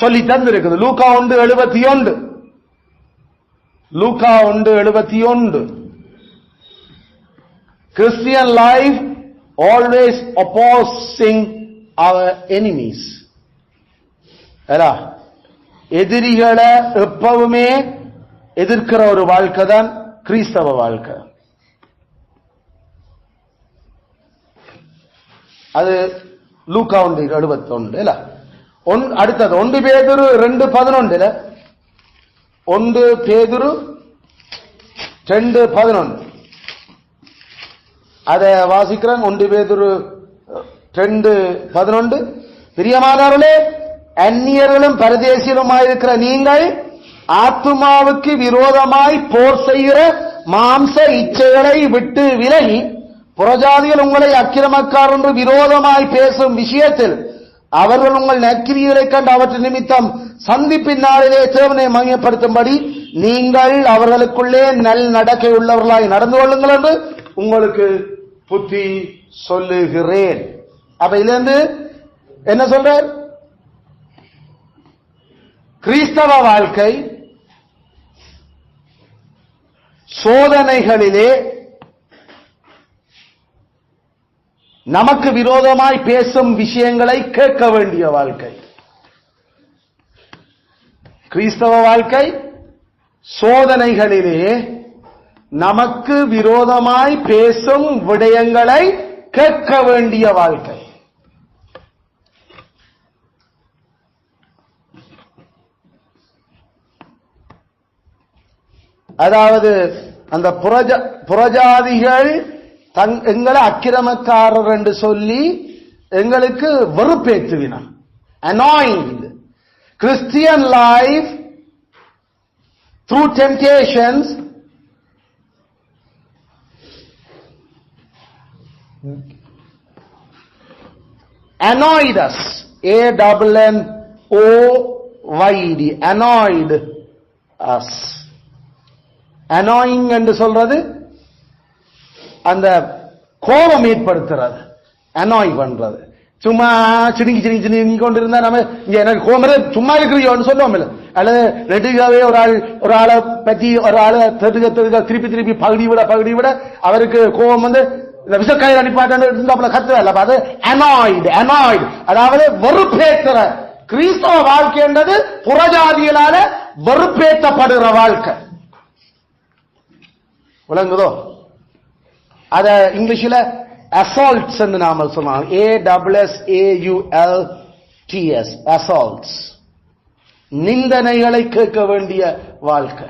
சொல்லி தந்திருக்குது. லூக்கா 1:71. லூக்கா 1:71. Christian life always opposing our enemies. எதிரிகளை எப்பவுமே எதிர்க்கிற ஒரு வாழ்க்கை தான் கிறிஸ்தவ வாழ்க்கை. அது லூக்கா 1:71. அடுத்தது 1 பேதுரு 2:11. 1 பேதுரு 2:11. அதை வாசிக்கிறேன். 1 பேதுரு 2:11. பிரியமானவர்களே, அந்நியர்களும் பரதேசிகளுமாயிருக்கிற நீங்கள் ஆத்துமாவுக்கு விரோதமாய் போர் செய்கிற மாம்ச இச்சைகளை விட்டு விலகி, புறஜாதிகள் உங்களை அக்கிரமக்காரர் என்று விரோதமாய் பேசும் விஷயத்தில் அவர்கள் உங்கள் நற்கிரியைகளை கண்டு அவற்றின் நிமித்தம் சந்திப்பின் நாளிலே தேவனை மகிமைப்படுத்தும்படி நீங்கள் அவர்களுக்குள்ளே நல் நடக்கை உள்ளவர்களாய் நடந்து கொள்ளுங்கள் என்று உங்களுக்கு புத்தி சொல்லுகிறேன். அப்ப இதிலிருந்து என்ன சொல்றார்? கிறிஸ்தவ வாழ்க்கை சோதனைகளிலே நமக்கு விரோதமாய் பேசும் விஷயங்களை கேட்க வேண்டிய வாழ்க்கை. கிறிஸ்தவ வாழ்க்கை சோதனைகளிலே நமக்கு விரோதமாய் பேசும் விடயங்களை கேட்க வேண்டிய வாழ்க்கை. அதாவது அந்த புறஜாதிகள் எங்களை அக்கிரமக்காரர் என்று சொல்லி எங்களுக்கு வெறுப்பேற்றுவினான். annoyed. Christian life through temptations annoyed us. ANNOYED. annoyed us. annoying என்று சொல்றது அந்த கோபம் ஏற்படுத்துறது, அனாய் பண்றது. சும்மா சிடுங்கி கொண்டிருந்தா நம்ம எனக்கு கோபம் சும்மா இருக்கிறோம்னு சொல்லுவோம் இல்ல, அல்லது நெடுகாவே ஒரு ஆளை பற்றி ஒரு ஆளை திருப்பி பகுதி விட அவருக்கு கோபம் வந்து இந்த விசக்காயில் அனுப்பாட்ட கத்து அல்ல, அது அனாய்டு, அதாவது வெறுப்பேற்ற. கிறிஸ்தவ வாழ்க்கை என்றது புறஜாதிகளால வெறுப்பேற்றப்படுகிற வாழ்க்கை. விளங்குதோ? அத இங்கிலீஷ்ல அசால்ட்ஸ் என்று நாம சொன்னாங்க. ASSAULTS assaults. நிந்தனைகளை கேட்க வேண்டிய வாழ்க்கை.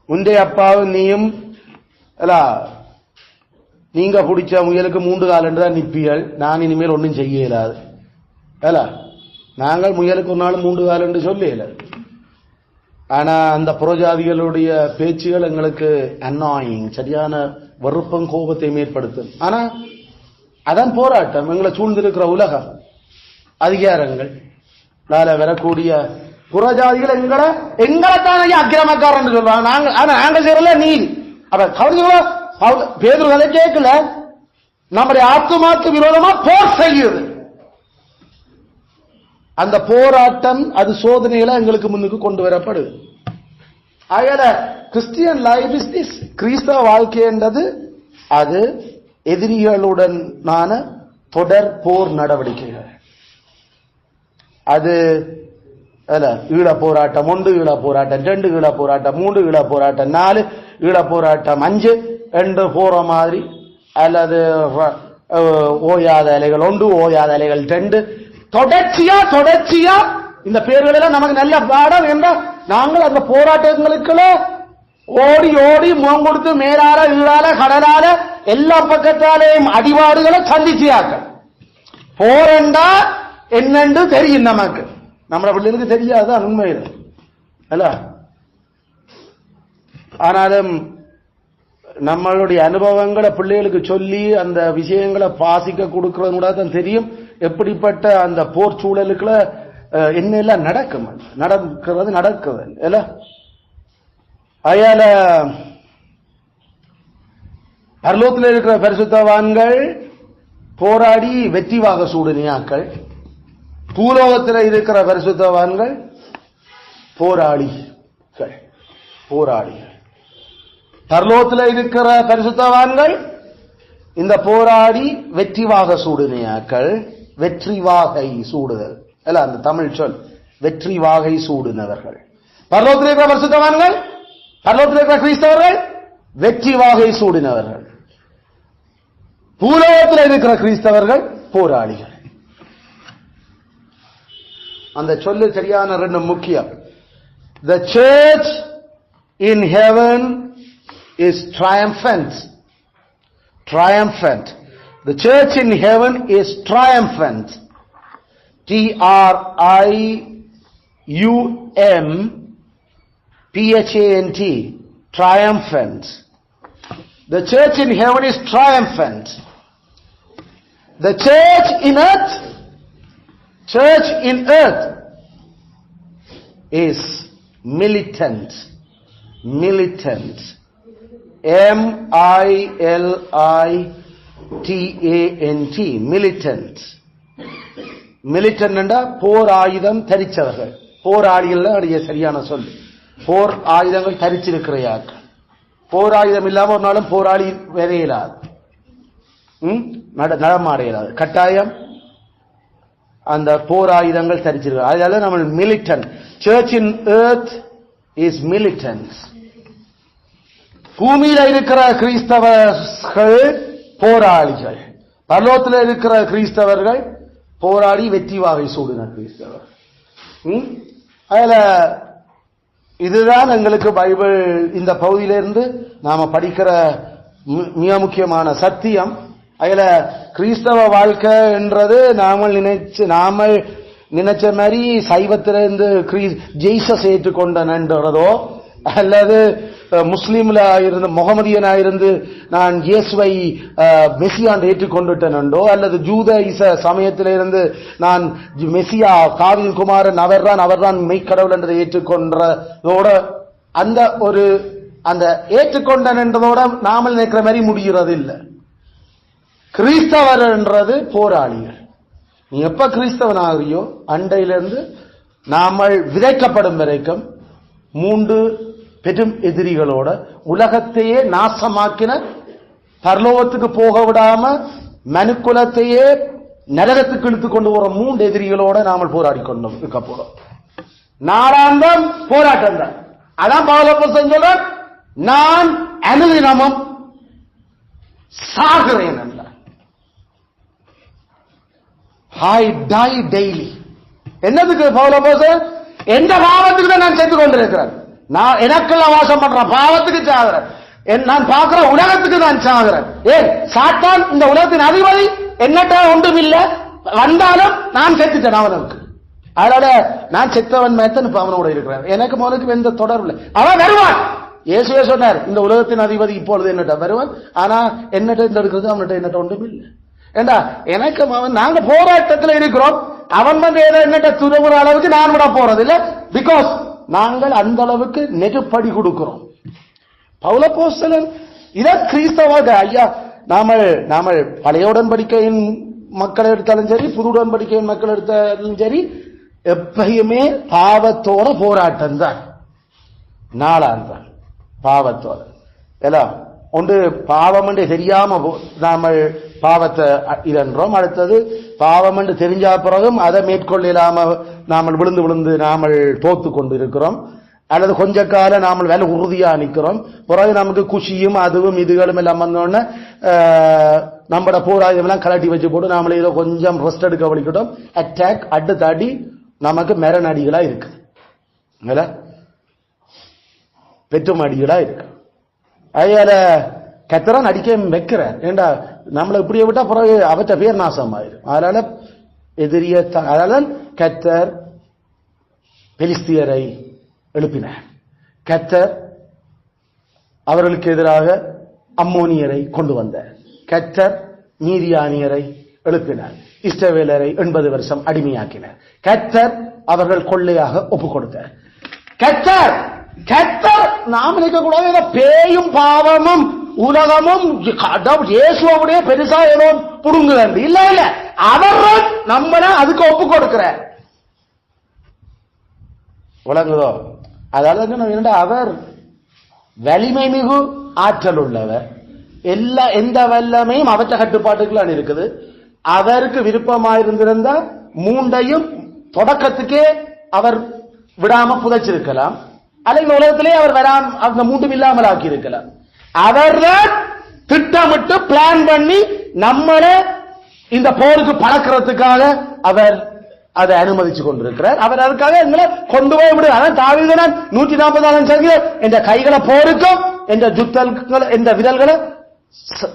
உண்டே அப்பாவும் நீயும் நீங்க பிடிச்ச முயலுக்கு 3 கால் என்று தான் நிப்பியல். நான் இனிமேல் ஒன்றும் செய்ய இயலாது. நாங்கள் முயலுக்கு ஒரு நாள் 3 கால் என்று சொல்ல. ஆனா அந்த புறஜாதிகளுடைய பேச்சுகள் எங்களுக்கு அன்னாயிங், சரியான வெறுப்பும் கோபத்தையும் ஏற்படுத்தும். ஆனா அதான் போராட்டம். எங்களை சூழ்ந்திருக்கிற உலகம், அதிகாரங்கள் வரக்கூடிய புறஜாதிகள் எங்களைத்தான் அக்கிரமக்காரன் சொல்றாங்க. நாங்கள் செய்யறல நீதி. அப்ப கவனிங்களா, பேதுரு கேட்கல, நம்முடைய ஆத்துமாக்கு விரோதமா போர் செய்யுது. அந்த போராட்டம் அது சோதனைகளை எங்களுக்கு முன்னுக்கு கொண்டு வரப்படுது. ஆகல கிறிஸ்டியன் லைஃப் இஸ் திஸ். கிறிஸ்தவ வாழ்க்கை என்றது அது எதிரிகளுடனான தொடர் போர் நடவடிக்கைகள். அது ஈழ போராட்டம் 1, ஈழ போராட்டம் 2, ஈழ போராட்டம் 3, ஈழ போராட்டம் 4, ஈழ போராட்டம் 5 என்று போற மாதிரி, அல்லது ஓயாத அலைகள் 1, ஓயாத அலைகள் 2, தொடர்ச்சியா இந்த பேர்கள் எல்லாம் நமக்கு நல்ல பாடம் என்ற நாங்கள் அந்த போராட்டங்களுக்குள்ள ஓடி முகம் கொடுத்து மேலால ஈழால கடலால எல்லா பக்கத்தாலேயும் அடிபாடுகளை சந்திச்சியாக்க. போரண்டா என்னென்று தெரியும் நமக்கு. நம்ம பிள்ளைகளுக்கு தெரியாது உண்மையில் அல்ல. ஆனாலும் நம்மளுடைய அனுபவங்களை பிள்ளைகளுக்கு சொல்லி அந்த விஷயங்களை பாசிக்க கொடுக்கறது கூட தான் தெரியும் எப்படிப்பட்ட அந்த போர் சூழலுக்குள்ள என்னெல்லாம் நடக்கிறது இல்ல. அயால பரலோகத்தில் இருக்கிற பரிசுத்தவான்கள் போராடி வெற்றிவாக சூடுனியாக்கள், பூலோகத்தில் இருக்கிற பரிசுத்தவான்கள் போராளிகள். பரலோகத்தில் இருக்கிற பரிசுத்தவான்கள் இந்த போராடி வெற்றிவாக சூடுனியாக்கள், வெற்றிவாகை சூடுதல் அல்ல அந்த தமிழ் சொல், வெற்றிவாகை சூடுனவர்கள். பரலோகத்தில் இருக்கிற பரிசுத்தவான்கள், பரலோகத்தில் இருக்கிற கிறிஸ்தவர்கள் வெற்றிவாகை சூடினவர்கள். பூலோகத்தில் இருக்கிற கிறிஸ்தவர்கள் போராளிகள். அந்த சொல்லு சரியான ரெண்டு முக்கியம். The church in heaven is triumphant. The church in heaven is triumphant. Triumphant. Triumphant. The church in heaven is triumphant. The church in earth is militant. Militant. M-I-L-I-T-A-N-T. Militant. Militant என்றா போர் ஆயுதம் தரிச்சவர்கள். போராளிகள் அடைய சரியான சொல். போர் ஆயுதங்கள் தரிச்சிருக்கிறார்கள். போர் ஆயுதம் இல்லாம ஒரு நாளும் போராளி வரையிலாது, நடமாட இயலாது. கட்டாயம் அந்த போர் ஆயுதங்கள் தரிச்சிருக்க. அதனால நம்ம militant. Church in earth is militant. பூமியில இருக்கிற கிறிஸ்தவர்கள் போராளிகள், பரலோகத்தில் இருக்கிற கிறிஸ்தவர்கள் போராடி வெற்றிவாகை சூடின கிறிஸ்தவர். அதுல இதுதான் எங்களுக்கு பைபிள் இந்த பகுதியிலிருந்து நாம படிக்கிற மிக முக்கியமான சத்தியம். அதுல கிறிஸ்தவ வாழ்க்கை என்றது நாமல் நினைச்ச மாதிரி சைவத்திலிருந்து ஜெய்சஸ் ஏற்றுக்கொண்டனன்றதோ அல்லது முஸ்லீம்ல இருந்து முகமதியனாயிருந்து நான் இயேசுவை மெசியான் ஏற்றுக்கொண்டுட்டனோ அல்லது ஜூத இச சமயத்திலிருந்து நான் மெசியா காவின் குமாரன் அவர்தான் மெய்க்கடவுள் என்றதை ஏற்றுக்கொண்டதோட அந்த ஏற்றுக்கொண்டன் என்றதோட நாமல் நினைக்கிற மாதிரி முடிகிறது இல்லை. கிறிஸ்தவர் என்றது போராளிகள். நீ எப்ப கிறிஸ்தவன் ஆகிறியோ அண்டையிலிருந்து நாமல் விதைக்கப்படும் வரைக்கும் 3 பெரும் எதிரிகளோட உலகத்தையே நாசமாக்கின, பரலோகத்துக்கு போக விடாம மனுக்குலத்தையே நரகத்துக்கு இழுத்து கொண்டு போற 3 எதிரிகளோட நாமல் போராடி கொண்டோம் இருக்க போறோம். நாளாந்தம் போராட்டம் தான். அதான் பவுல் சொல்ற, நான் அனுதினமும் சாகிறேன் என்றார். I die daily. என்னதுக்கு பவுல் எந்த பாவத்துக்கு தான் நான் செத்து கொண்டிருக்கிறேன். நான் எனக்கெல்லாம் வாசம் பண்ற பாவத்துக்கு சாகிறேன். நான் பார்க்கிற உலகத்துக்கு நான் சாகிறேன். ஏன் சாத்தான் இந்த உலகத்தின் அதிபதி, என்னட்ட ஒன்றும் இல்ல, வந்தாலும் நான் செத்துட்டேன் அவனுக்கு. அதனால நான் செத்தவன் மேத்தன் அவனோட இருக்கிறேன். எனக்கு அவனுக்கு எந்த தொடர்பு இல்லை. அவன் வருவான். இயேசுவே சொன்னார், இந்த உலகத்தின் அதிபதி இப்பொழுது என்னட்ட வருவான், ஆனா என்னட்ட இந்த இருக்கிறது அவன்கிட்ட என்னட்ட ஒன்றும் இல்லை. ஏண்டா எனக்கு அவன், நாங்க போராட்டத்தில் இருக்கிறோம். அவன் ஏதோ என்னட்ட துறவுற அளவுக்கு நான் விட போறது இல்லை. பிகாஸ் நாங்கள் அந்த அளவுக்கு நெருப்படி கொடுக்கிறோம். பவுல் அப்போஸ்தலன் இத கிறிஸ்தவ ஐயா, நாம பழைய உடன்படிக்கையின் மக்கள் எடுத்தாலும் சரி, புது உடன்படிக்கையின் மக்கள் எடுத்தாலும் சரி, எப்பயுமே பாவத்தோட போராட்டம் தான். நாளாந்தான் பாவத்தோட எல்லாம் ஒன்று பாவம் என்று தெரியாம நாம பாவத்தை இதன்றோம். அடுத்தது பாவம் என்று தெரிஞ்ச பிறகும் அதை மேற்கொள்ள இல்லாம நாமல் விழுந்து நாமல் தோத்து கொண்டு இருக்கிறோம். அல்லது கொஞ்ச காலம் நாமல் வேலை உறுதியா நிற்கிறோம். பிறகு நமக்கு குஷியும் அதுவும் இதுகளும் எல்லாம் வந்தோடனே நம்மட போராயுதம் எல்லாம் கலட்டி வச்சு போட்டு நாமளே ஏதோ கொஞ்சம் ரெஸ்ட் எடுக்க வலிக்கிட்டோம். அட்டாக் அடுத்த அடி நமக்கு மெரன் அடிகளா இருக்கு, பெற்றும் அடிகளா இருக்கு. அதனால கத்தரான் அடிக்க வைக்கிறார். ஏண்டா நம்மளை இப்படியே விட்டா பிறகு அவற்ற பேர் நாசம் ஆயிரும். அதனால எதிரிய, அதனால கத்தர் பெலிஸ்தியரை எழுப்பினார். கர்த்தர் அவர்களுக்கு எதிராக அம்மோனியரை கொண்டு வந்தார். கர்த்தர் மீதியானியரை எழுப்பினார். இஸ்ரவேலரை 80 வருஷம் அடிமையாக்கினார். கர்த்தர் அவர்கள் கொள்ளையாக ஒப்புக் கொடுத்தார். கர்த்தர் நாம் நினைக்கக்கூடாது பேயும் பாவமும் உலகமும் இயேசுவோடைய பெருசா ஏதோ புடுங்குது. இல்ல இல்ல, அவர்கள் நம்மள அதுக்கு ஒப்புக் கொடுக்கிறார். உலகுதோ அதாவது அவர் வலிமை மிகு ஆற்றல் உள்ளவர். எந்த வல்லமையும் அவற்ற கட்டுப்பாட்டுக்குள்ள இருக்குது. அவருக்கு விருப்பமாயிருந்திருந்தா மூண்டையும் தொடக்கத்துக்கே அவர் விடாம புதைச்சிருக்கலாம், அல்லது உலகத்திலே அவர் வராம அந்த மூண்டும் இல்லாமல் ஆக்கி இருக்கலாம். அவர்தான் திட்டமிட்டு பிளான் பண்ணி நம்மளை இந்த போருக்கு பழக்கிறதுக்காக அவர் அதை அனுமதிச்சு கொண்டிருக்கிறார். அவர் அதுக்காக எங்களை கொண்டு போய் விடு. அதான் தாவீதுதான் 140 சதவீதம் என்ற கைகளை போருக்கும் என்ற விரல்களை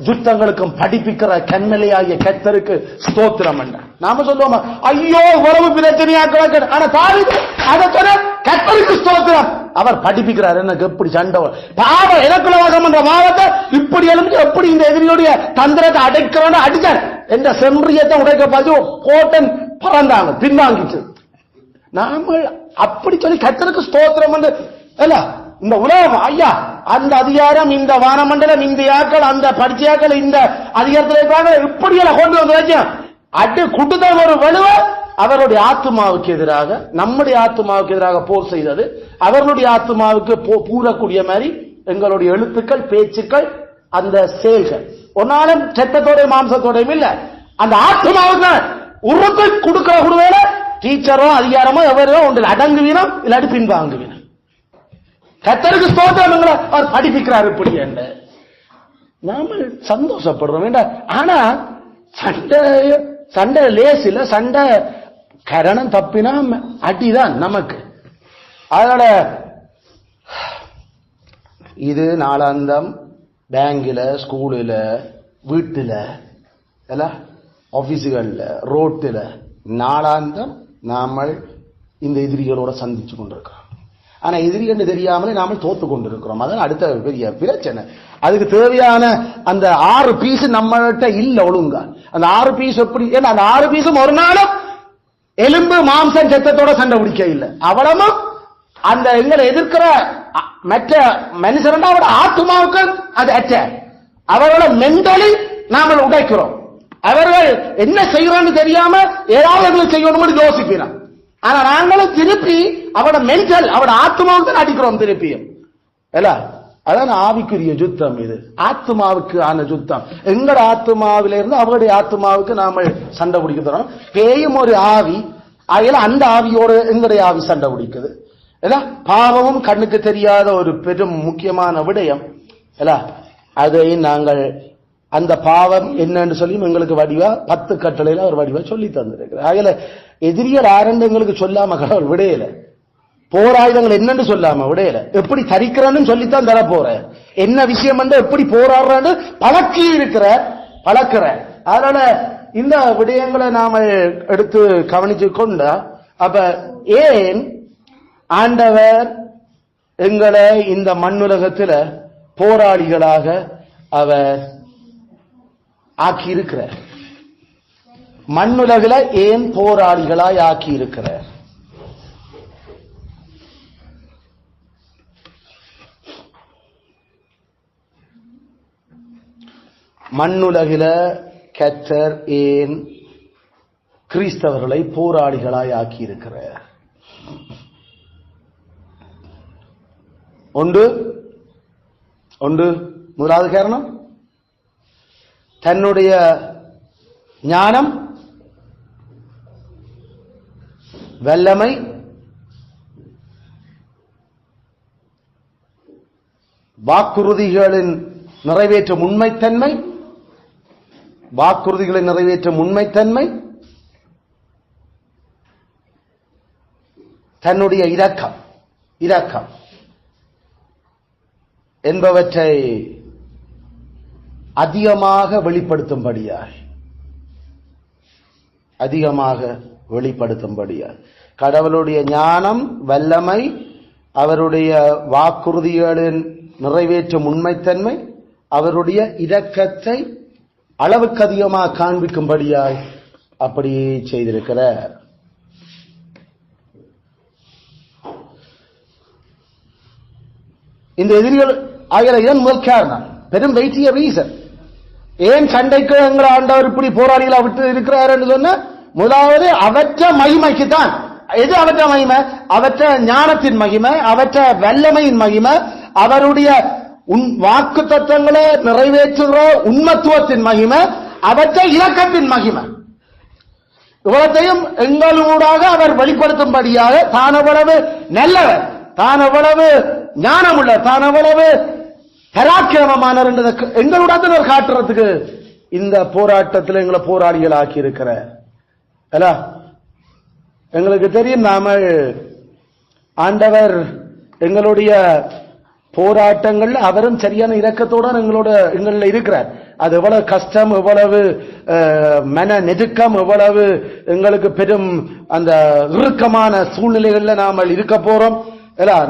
யுத்தங்களுக்கும் படிப்பிக்கிற கண்மலையாகிய கர்த்தருக்கு ஸ்தோத்திரம் என்ற நாம சொல்லுவோமா, ஐயோ உறவு பிரச்சனையாக்க. ஆனா தாவீது அதை சொன்ன கர்த்தருக்கு ஸ்தோத்திரம். அவர் படிப்பிக்கிறார். எனக்கு எப்படி சண்டை பாவம் எனக்குள்ள வாசம் என்ற பாவத்தை இப்படி எழுந்து எப்படி இந்த எதிரியுடைய தந்திரத்தை அடைக்கிறோன்னு அடிச்சார். என்ற செம்ரியத்தை உடைக்க பார்த்து போட்டன் பறந்தாங்க, பின்வாங்கிச்சு. நாம அப்படி சொல்லி கர்த்தருக்கு ஸ்தோத்திரம் அல்ல. இந்த உலகம் ஐயா அந்த அதிகாரம், இந்த வானமண்டலம், இந்த ஆக்கள், அந்த படிச்சாக்கள் இந்த அதிகாரத்தில் இருக்காங்க, இப்படியெல்லாம் கொண்டு வந்து வச்சேன் அட்டு குட்டுதான் ஒரு வலுவ அவருடைய ஆத்மாவுக்கு எதிராக, நம்முடைய ஆத்மாவுக்கு எதிராக போர் செய்தது. அவர்களுடைய ஆத்மாவுக்கு பூரக்கூடிய மாதிரி எங்களுடைய எழுத்துக்கள், பேச்சுக்கள், அந்த செயல்கள் ஒன்னாலும் சட்டத்தோடையும் மாம்சத்தோடையும் இல்ல, அந்த ஆத்மாவுக்கு உருத்தை கொடுக்கிற குடுவேல டீச்சரோ அதிகாரமோ எவரோ ஒன்றில் அடங்குவீனம் இல்லாட்டி பின்வாங்குவீனம். கர்த்தருக்கு ஸ்தோத்திரம் அவர் படிப்பிக்கிறார். இப்படி என்ன நாம சந்தோஷப்படுறோம் வேண்டாம். ஆனா சண்டை லேசில, சண்டை கரணம் தப்பினா அடிதான் நமக்கு. அதனால இது நாளாந்தம் பேங்கில, ஸ்கூலில், வீட்டுல, ஆபீஸுகள்ல, ரோட்டில் நாளாந்தம் நாமல் இந்த எதிரிகளோட சந்திச்சு கொண்டிருக்கிறோம். ஆனா எதிரி என்று தெரியாமலே நாம தோத்து கொண்டிருக்கிறோம். அதான் அடுத்த பெரிய பிரச்சனை. அதுக்கு தேவையான அந்த 6 பீஸ் நம்மகிட்ட இல்ல ஒழுங்கா. அந்த 6 பீஸ் எப்படி, ஏன்னா அந்த 6 பீஸும் ஒரு நாளும் எலும்பு மாம்சம் சத்தத்தோட சண்டை பிடிக்க இல்லை. அவ்வளவும் அந்த எங்களை எதிர்க்கிற மற்ற மனுஷன் அவரோட ஆத்மாவுக்கு அது அச்ச, அவரோட மென்டலி நாம உடைக்கிறோம். அவர்கள் என்ன செய்யறோம்னு தெரியாம ஏதாவது செய்யணும் யோசிக்கிறோம். ஆனா நாங்களும் திருப்பி அவட மென்டல், அவட ஆத்மாவுக்கு தான் அடிக்கிறோம் திருப்பியும். அதான் ஆவிக்குரிய யுத்தம். இது ஆத்மாவுக்கு ஆன யுத்தம். எங்கட ஆத்மாவில இருந்து அவருடைய ஆத்மாவுக்கு நாம சண்டை பிடிக்க தரோம். பேயும் ஒரு ஆவி, அந்த ஆவியோட எங்களுடைய ஆவி சண்டை பிடிக்குது. பாவமும் கண்ணுக்கு தெரியாத ஒரு பெரும் முக்கியமான விடயம். அதை நாங்கள் அந்த பாவம் என்னன்னு சொல்லி எங்களுக்கு வடிவா 10 கட்டளையில அவர் வடிவா சொல்லி தந்திருக்கிறார். ஆகல எதிரிகள் ஆரண்டு எங்களுக்கு சொல்லாம கடவுள் விடையில, போராயுதங்கள் என்னன்னு சொல்லாம விடையில, எப்படி தரிக்கிறன்னு சொல்லித்தான் தர போற, என்ன விஷயம் வந்து எப்படி போராடுறான்னு பழக்கி பழக்கிற. அதனால இந்த விடயங்களை நாம எடுத்து கவனிச்சு கொண்டா, அப்ப ஏன் ஆண்டவர் எங்களை இந்த மண்ணுலகத்துல போராளிகளாக அவர் ஆக்கி இருக்கிறார்? மண்ணுலகில ஏன் போராளிகளாய் ஆக்கி இருக்கிறார்? மண்ணுலகில கர்த்தர் ஏன் கிறிஸ்தவர்களை போராளிகளாய் ஆக்கி இருக்கிறார்? ஒன்று முதலாவது காரணம் தன்னுடைய ஞானம், வல்லமை, வாக்குறுதிகளின் நிறைவேற்றும் உண்மைத்தன்மை, வாக்குறுதிகளை நிறைவேற்றும் உண்மைத்தன்மை, தன்னுடைய இரக்கம் என்பவற்றை அதிகமாக வெளிப்படுத்தும்படியாய் கடவுளுடைய ஞானம், வல்லமை, அவருடைய வாக்குறுதிகளின் நிறைவேற்றும் உண்மைத்தன்மை, அவருடைய இரக்கத்தை அளவுக்கு அதிகமாக காண்பிக்கும்படியாய் அப்படி செய்திருக்கிறார். இந்த எதிரிகள் ஆகிய இதன் முதல் காரணம், பெரும் வெயிட்டிய ரீசன். ஏன் சண்டைக்கு எங்கள் ஆண்டவர் இப்படி போராளிகளை விட்டு இருக்கிறார் என்று சொன்ன, முதலாவது அவற்ற மகிமைக்கு தான். எது அவற்ற மகிமை? அவற்ற ஞானத்தின் மகிமை, அவற்ற வல்லமையின் மகிமை, அவருடைய வாக்கு தத்தங்களை நிறைவேற்றுகிற உண்மத்துவத்தின் மகிமை, அவற்ற இலக்கத்தின் மகிமை. இவ்வளத்தையும் எங்களூடாக அவர் வெளிப்படுத்தும்படியாக தான் எவ்வளவு நல்லவர், தான் எவ்வளவு ஞானமுள்ள, தான் எவ்வளவு பராக்கிரமமானவர் என்றதை எங்களுடன் அவர் காட்டுறதுக்கு இந்த போராட்டத்தில் எங்களை போராளிகள் ஆக்கி இருக்கிறார். எங்களுக்கு தெரியும், நாம ஆண்டவர் எங்களுடைய போராட்டங்கள் அவரும் சரியான இரக்கத்தோட எங்கள இருக்கிறார். அது எவ்வளவு கஷ்டம், எவ்வளவு மன நெருக்கம், எவ்வளவு எங்களுக்கு பெரும் அந்த இறுக்கமான சூழ்நிலைகள்ல நாம இருக்க போறோம்.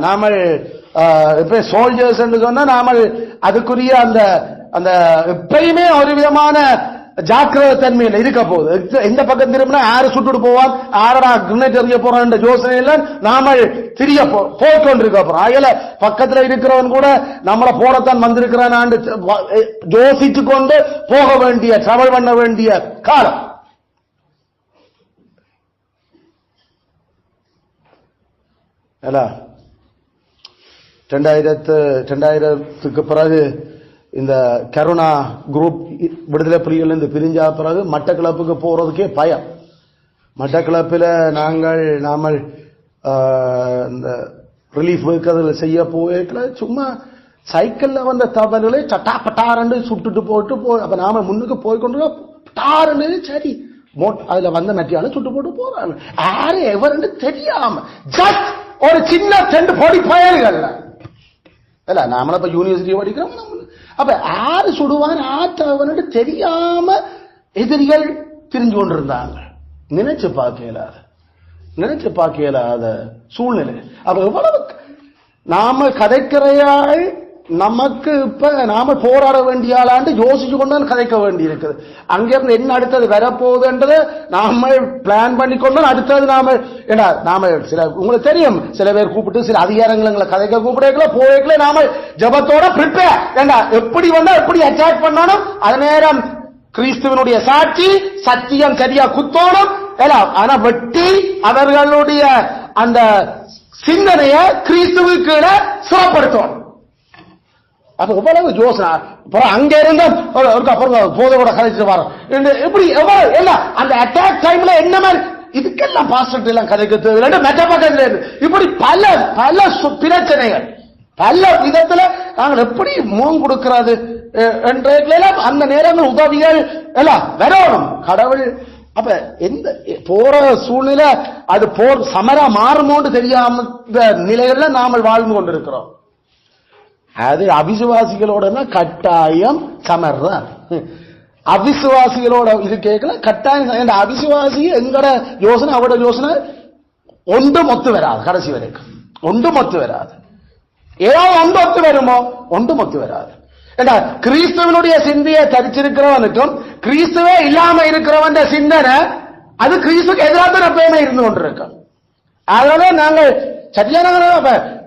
நாம இப்ப சோல்ஜர்ஸ் என்று சொன்னா நாம அதுக்குரிய அந்த அந்த எப்பயுமே ஒரு விதமான ஜாக்கிரத தன்மையில் இருக்க போகுது. எந்த பக்கம் திரும்பினா யாரு சுட்டுட்டு போவான், யாரடா கிரனேட் எறிய போறான் என்ற யோசனையில நாம திரிய போய்கொண்டிருக்க போறோம். ஆகல பக்கத்துல இருக்கிறவன் கூட நம்மள போடத்தான் வந்திருக்கிறான் யோசித்து கொண்டு போக வேண்டிய, டிராவல் பண்ண வேண்டிய காலம். அல்ல 2000க்கு பிறகு இந்த கருணா குரூப் விடுதலை புலிகள் இருந்து பிரிஞ்சா பிறகு மட்டக்களப்புக்கு போறதுக்கே பயம். மட்டக்களப்பில் நாம இந்த ரிலீஃப் ஒர்க் செய்ய போயிருக்கல, சும்மா சைக்கிள்ல வந்த தவறுகளை சட்டா பட்டாரண்டு சுட்டுட்டு போட்டு அப்ப நாம முன்னுக்கு போய்கொண்டு பட்டாரண்டு சரி அதுல வந்த மெட்டியால சுட்டு போட்டு போறாங்க. யாரு எவருன்னு தெரியாம ஜஸ்ட் ஒரு சின்ன 2 பொடி பயல்கள் இல்ல. நாமள இப்ப யூனிவர்சிட்டி படிக்கிறோம். அப்ப யாரு சுடுவான் ஆற்றவனு தெரியாம எதிரிகள் திரிஞ்சு கொண்டிருந்தாங்க. நினைச்சு பார்க்க இயலாத சூழ்நிலை. அப்ப எவ்வளவு நாம கதைக்கிறையாள் நமக்கு இப்ப நாம போராட வேண்டிய ஆளாண்டு யோசிச்சு கொண்டு கதைக்க வேண்டி இருக்குது. அங்கிருந்து என்ன அடுத்தது வரப்போகுதுன்றது நாம பிளான் பண்ணி கொண்டு அடுத்தது நாம சில உங்களுக்கு தெரியும், சில பேர் கூப்பிட்டு சில அதிகாரங்களை கதைக்க கூப்பிடல போய்க்கல நாம ஜபத்தோட ப்ரிப்பேர் ஏண்டா எப்படி வந்தா எப்படி அட்டாக் பண்ணணும், அது நேரம் கிறிஸ்துவனுடைய சாட்சி சத்தியம் சரியா குத்தோணும். ஆனா வெட்டி அவர்களுடைய அந்த சிந்தனையை கிறிஸ்துவுக்கு சிறப்படுத்தணும். அப்ப எவ்வளவு யோசனை. அங்க இருந்த போதோட கதைச்சு வரோம் எப்படி அந்த அட்டாக் டைம்ல என்ன மாதிரி இதுக்கெல்லாம் பாஸ்டர் எல்லாம் கதைக்கிறது மெட்ட பக்கத்துல இருந்து இப்படி பல பல பிரச்சனைகள் பல விதத்துல நாங்கள் எப்படி முகம் கொடுக்கிறது என்ற அந்த நேரங்கள் உதவிகள் எல்லாம் வரணும் கடவுள். அப்ப எந்த போற சூழ்நிலை அது போர் சமரா மாறுமோன்னு தெரியாம நிலைகள்ல நாம வாழ்ந்து கொண்டிருக்கிறோம். அது அவிசுவாசிகளோட கட்டாயம் சமர்தான். அவிசுவாசிகளோட இது கேட்கல கட்டாயம். அவிசுவாசி எங்கட யோசனை அவட யோசனை ஒன்றும் ஒத்து வராது. கடைசி வரைக்கும் ஒன்றும் ஒத்து வராது. ஏதாவது ஒன்று ஒத்து வருமோ ஒன்றும் ஒத்து வராது. ஏண்டா கிறிஸ்துவனுடைய சிந்தையை தரிச்சிருக்கிறவனுக்கும் கிறிஸ்துவே இல்லாம இருக்கிறவன் சிந்தனை அது கிறிஸ்துக்கு எதிராக எப்பயுமே இருந்து கொண்டிருக்கும். அதனால நாங்கள் சரியான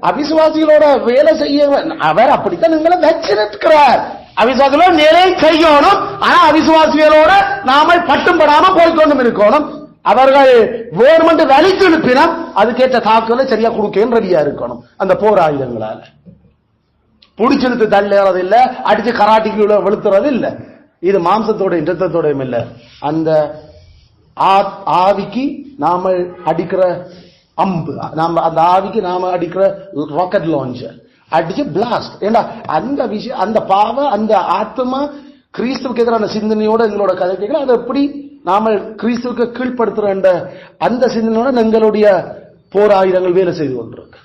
அவிசுவாசிகளோட வேலை செய்ய அவர் அப்படித்தான் நீங்களை வச்சிருக்கிறார். அவிசுவாசிகளோட நிலையை செய்யணும். ஆனா அவிசுவாசிகளோட நாம பட்டும் படாம போய்கொண்டும் இருக்கணும். அவர்கள் வேறுமண்டு வலித்து எழுப்பினால் அதுக்கேற்ற தாக்குதலை சரியா கொடுக்க ரெடியா இருக்கணும். அந்த போர் ஆயுதங்களால புடிச்செடுத்து தள்ளறது இல்ல, அடிச்சு கராட்டிக்கு வெளுத்துறது இல்ல. இது மாம்சத்தோட இரத்தத்தோடையும் இல்ல. அந்த ஆவிக்கு நாம அடிக்கிற அம்பு, நாம அந்த ஆவிக்கு நாம அடிக்கிற ராக்கெட் லான்ச்சர் அடிச்சு பிளாஸ்ட். ஏண்டா அந்த விஷயம் அந்த பாவ அந்த ஆத்மா கிறிஸ்துவுக்கு எதிரான சிந்தனையோட எங்களோட கதை கேட்கல. அதை எப்படி நாம கிறிஸ்துவுக்கு கீழ்படுத்துற அந்த சிந்தனையோட எங்களுடைய போர் ஆயுதங்கள் வேலை செய்து கொண்டிருக்கு.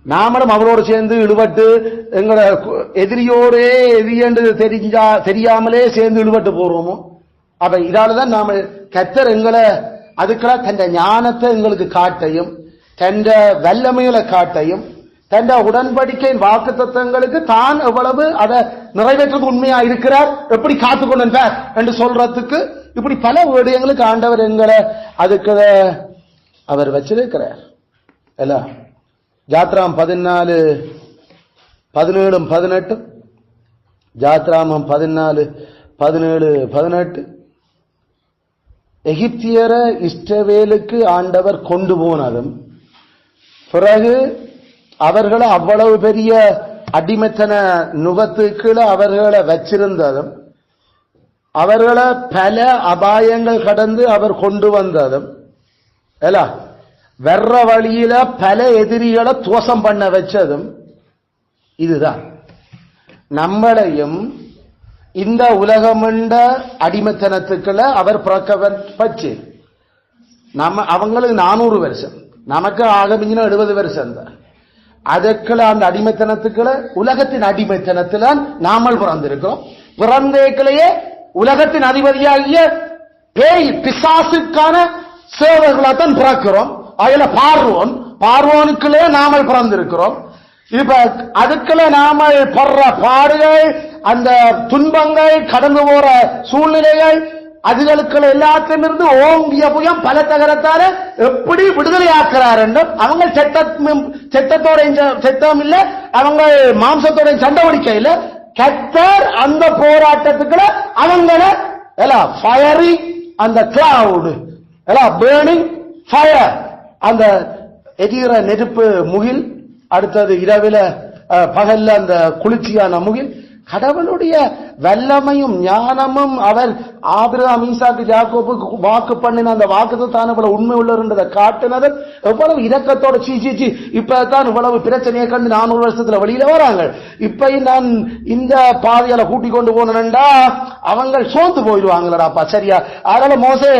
நாமளும் அவரோடு சேர்ந்து இழுபட்டு எங்களோட எதிரியோடே எதிரி என்று தெரியாமலே சேர்ந்து இழுபட்டு போறோமோ அப்ப இதாலதான் நாம கர்த்தர் எங்களை அதுக்கெல்லாம் தன் ஞானத்தை எங்களுக்கு காட்டையும் தன் வல்லமையில காட்டையும் தன் உடன்படிக்கையின் வாக்கு தத்துவங்களுக்கு தான் எவ்வளவு அதை நிறைவேற்றது உண்மையா இருக்கிறார், எப்படி காத்துக்கொண்டார் என்று சொல்றதுக்கு இப்படி பல விடயங்களுக்கு ஆண்டவர் எங்களை அதுக்கு அவர் வச்சிருக்கிறார். இல்ல ஜாத்ராம் 14:17 ஜாத்ராமம் 14:17 எகிப்தியர இஸ்ரவேலுக்கு ஆண்டவர் கொண்டு போனதும் பிறகு அவர்களை அவ்வளவு பெரிய அடிமைத்தன நுகத்துக்குள்ள அவர்களை வச்சிருந்ததும் அவர்களை பல அபாயங்கள் கடந்து அவர் கொண்டு வந்ததும் வர்ற வழியில பல எதிரிகளை துவசம் பண்ண வச்சதும் இதுதான். நம்மளையும் இந்த உலகமண்ட அடிமைத்தனத்துக்குள்ள அவர் பிறக்க வச்சு நம்ம அவங்களுக்கு 400 வருஷம், நமக்கு ஆகமிஞ்சின 70 வருஷம் தான். அதற்குள்ள அந்த அடிமைத்தனத்துக்குள்ள உலகத்தின் அடிமைத்தனத்தில் நாமல் பிறந்திருக்கிறோம். பிறந்தேக்கிலேயே உலகத்தின் அதிபதியாகிய பேய் பிசாசுக்கான சேவர்களாத்தான் பிறக்கிறோம். அதுல பார்வோனுக்குள்ளே நாமல் பிறந்திருக்கிறோம். இப்ப அதுக்குள்ள நாமல் படுற பாடுகள், அந்த துன்பங்கள், கடந்து போற சூழ்நிலைகள், அதுகளுக்கு எல்லாத்திலிருந்து ஓங்கிய புயம் பல தகரத்தால எப்படி விடுதலை ஆக்கிறார் என்றும் அவங்க செத்தத்தோட செத்தம் இல்ல, அவங்க மாம்சத்தோட சண்டை ஒடிக்க இல்ல, கர்த்தர் அந்த போராட்டத்துக்குள்ள அவங்கள ஃபயரி அந்த கிளவுட் பேர்னிங் ஃபயர், அந்த எதிர நெருப்பு முகில், அடுத்தது இரவில பகல்ல அந்த குளிர்ச்சியான முகில், கடவுளுடைய வல்லமையும் ஞானமும் அவர் ஆபிரகாம் ஈசாக்கு யாக்கோபுக்கு வாக்கு பண்ணின அந்த வாக்குத்தான் இவ்வளவு உண்மை உள்ளதை காட்டினது எவ்வளவு இரக்கத்தோட சீச்சி இப்பதான் இவ்வளவு பிரச்சனையை கண்டு 400 வருஷத்துல வெளியில வராங்க. இப்ப நான் இந்த பாதையால கூட்டிக் கொண்டு போனேன்டா அவங்க சோர்ந்து போயிடுவாங்களாப்பா. சரியா? அதனால மோசே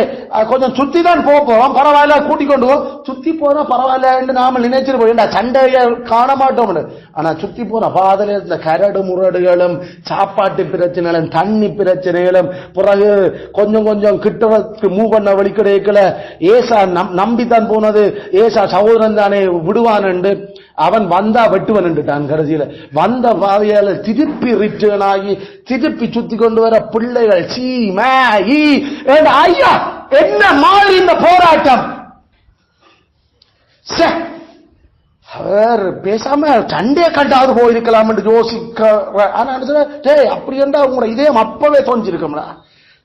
கொஞ்சம் சுத்தி தான் போறோம், பரவாயில்ல கூட்டிக் கொண்டு போ, சுத்தி போனா பரவாயில்ல என்று நாம நினைச்சிட்டு போயிடா, சண்டைய காண மாட்டோம். ஆனா சுத்தி போன பாதையில கரடு முரடுகளும் சாப்பாட்டு பிரச்சனைகளும் தண்ணி பிரச்சனைகளும் பிறகு கொஞ்சம் கொஞ்சம் கிட்டவருக்கு மூவ் பண்ண வழி கிடைக்கல. ஏசா நம்பித்தான் போனது, ஏசா சகோதரன் தானே விடுவான் என்று அவன் வந்தா வெட்டுவன் என்றுட்டான். கடைசியில வந்த பாதையால திருப்பி ரிட்டர்ன் ஆகி திருப்பி சுத்தி கொண்டு வர பிள்ளைகள் ஐயா என்ன மாதிரி இந்த போராட்டம். அவர் பேசாம சண்டே கண்டாவது போயிருக்கலாம் என்று யோசிக்க. அப்படி என்றா உங்களோட இதே அப்பவே தோஞ்சிருக்கோம்டா,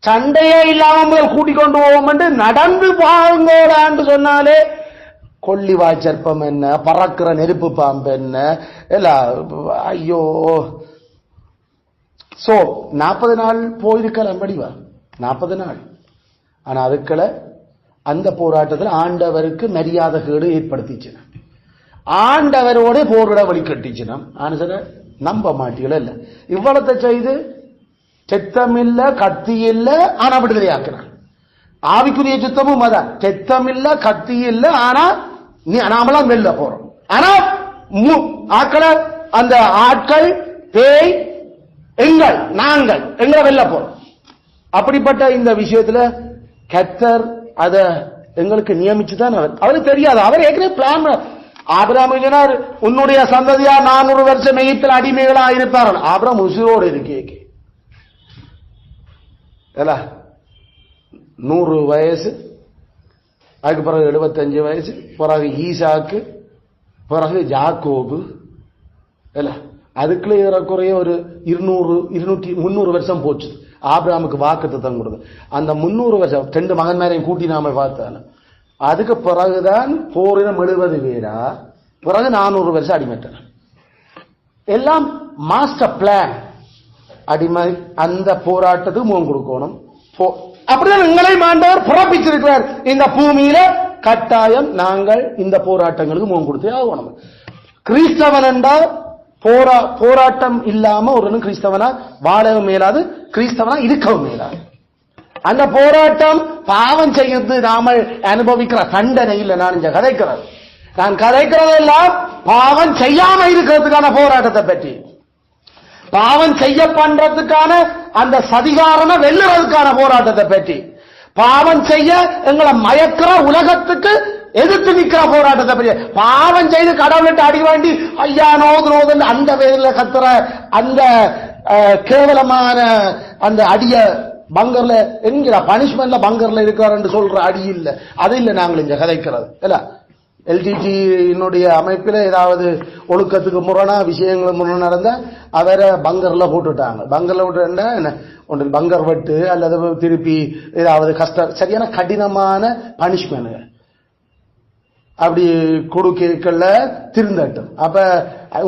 சண்டையே இல்லாம கூட்டிக் கொண்டு போவோம் என்று நடந்து பாருங்கோடான்னு சொன்னாலே கொல்லி வாய்ச்சற்பம் என்ன, பறக்கிற நெருப்பு பாம்பு என்ன ஐயோ. சோ 40 நாள் போயிருக்கலாம் படிவா, 40 நாள். ஆனா அதுக்குள்ள அந்த போராட்டத்தில் ஆண்டவருக்கு மரியாதை கேடு ஏற்படுத்திச்சு, ஆண்டவரோட போரிட வழி கட்டிச்சினம். நம்ப மாட்டீங்களா இல்ல, இவ்வளத்தை செய்து செத்தம் இல்ல கத்தி இல்ல ஆனா விடுதலை ஆக்குறான். ஆவிக்குரிய சுத்தமும் அதான், செத்தம் இல்ல கத்தி இல்ல ஆனா நாமெல்லாம் வெளில போறோம். ஆனா ஆக்களை அந்த ஆட்கள் பேய் நாங்கள் எங்களை வெளில போறோம். அப்படிப்பட்ட இந்த விஷயத்துல கர்த்தர் அத எங்களுக்கு நியமிச்சுதான். அவருக்கு தெரியாது, அவர் ஏற்கனவே பிளான். ஆபிரகாம் சொன்னார் உன்னுடைய சந்ததியா 400 வருஷம் எகிப்தில் அடிமைகளா இருப்பார்கள். ஆபிரகாம் உசிரோடு இருக்கே 100 வயசு, அதுக்கு பிறகு 75 வயசு, பிறகு ஈசாக்கு, பிறகு யாக்கோபு, அதுக்குள்ள ஏறக்குறைய ஒரு 300 வருஷம் போச்சு ஆபிரகாமுக்கு வாக்குத்தத்தம் கொடுத்து. அந்த 300 வருஷம் 2 மகன் மேரையும் கூட்டி நாம பார்த்தாலும் அதுக்கு பிறகுதான் போரினம் 70 பேரா, பிறகு 400 வருஷம் அடிமைத்தனம். எல்லாம் மாஸ்டர் பிளான். அடிமை அந்த போராட்டத்துக்கு முகம் கொடுக்கணும். அப்படிதான் எங்களை ஆண்டவர் பிறப்பிச்சிருக்கிறார். இந்த பூமியில கட்டாயம் நாங்கள் இந்த போராட்டங்களுக்கு முகம் கொடுத்தே ஆகணும். கிறிஸ்தவன் என்றால் போராட்டம் இல்லாம ஒரு கிறிஸ்தவனா வாழவும் மேலாது, கிறிஸ்தவனா இருக்கவும் மேலாது. அந்த போராட்டம் பாவம் செய்து நாமல் அனுபவிக்கிற தண்டனை இல்லை. நான் இங்க கதைக்கிறேன், நான் கதைக்கிறதெல்லாம் பாவம் செய்யாம இருக்கிறதுக்கான போராட்டத்தை பற்றி. பாவம் செய்ய பண்றதுக்கான அந்த சதிகாரன வெல்லுறதுக்கான போராட்டத்தை பற்றி, பாவம் செய்ய எங்களை மயக்கிற உலகத்துக்கு எதிர்த்து நிற்கிற போராட்டத்தை பற்றி, பாவம் செய்து கடவுள்கிட்ட அடி வேண்டி ஐயா நோது நோது அந்த வேலையில கத்துற அந்த கேவலமான அந்த அடிய பங்கர்ல என்கிற பனிஷ்மெண்ட்ல பங்கர்ல இருக்கிறார் என்று சொல்ற அடி இல்ல, அது இல்ல நாங்கள் இங்க கதைக்கிறது இல்ல. எல்டிடியினுடைய அமைப்பில் ஏதாவது ஒழுக்கத்துக்கு முரணா விஷயங்கள் முரண் நடந்தா அவரை பங்கர்ல போட்டுட்டாங்க. பங்கர்ல போட்டுட்டா என்ன ஒன்று பங்கர் வெட்டு அல்லது திருப்பி ஏதாவது கஷ்ட சரியான கடினமான பனிஷ்மெண்ட் அப்படி கொடுக்கல திருந்தட்டும். அப்ப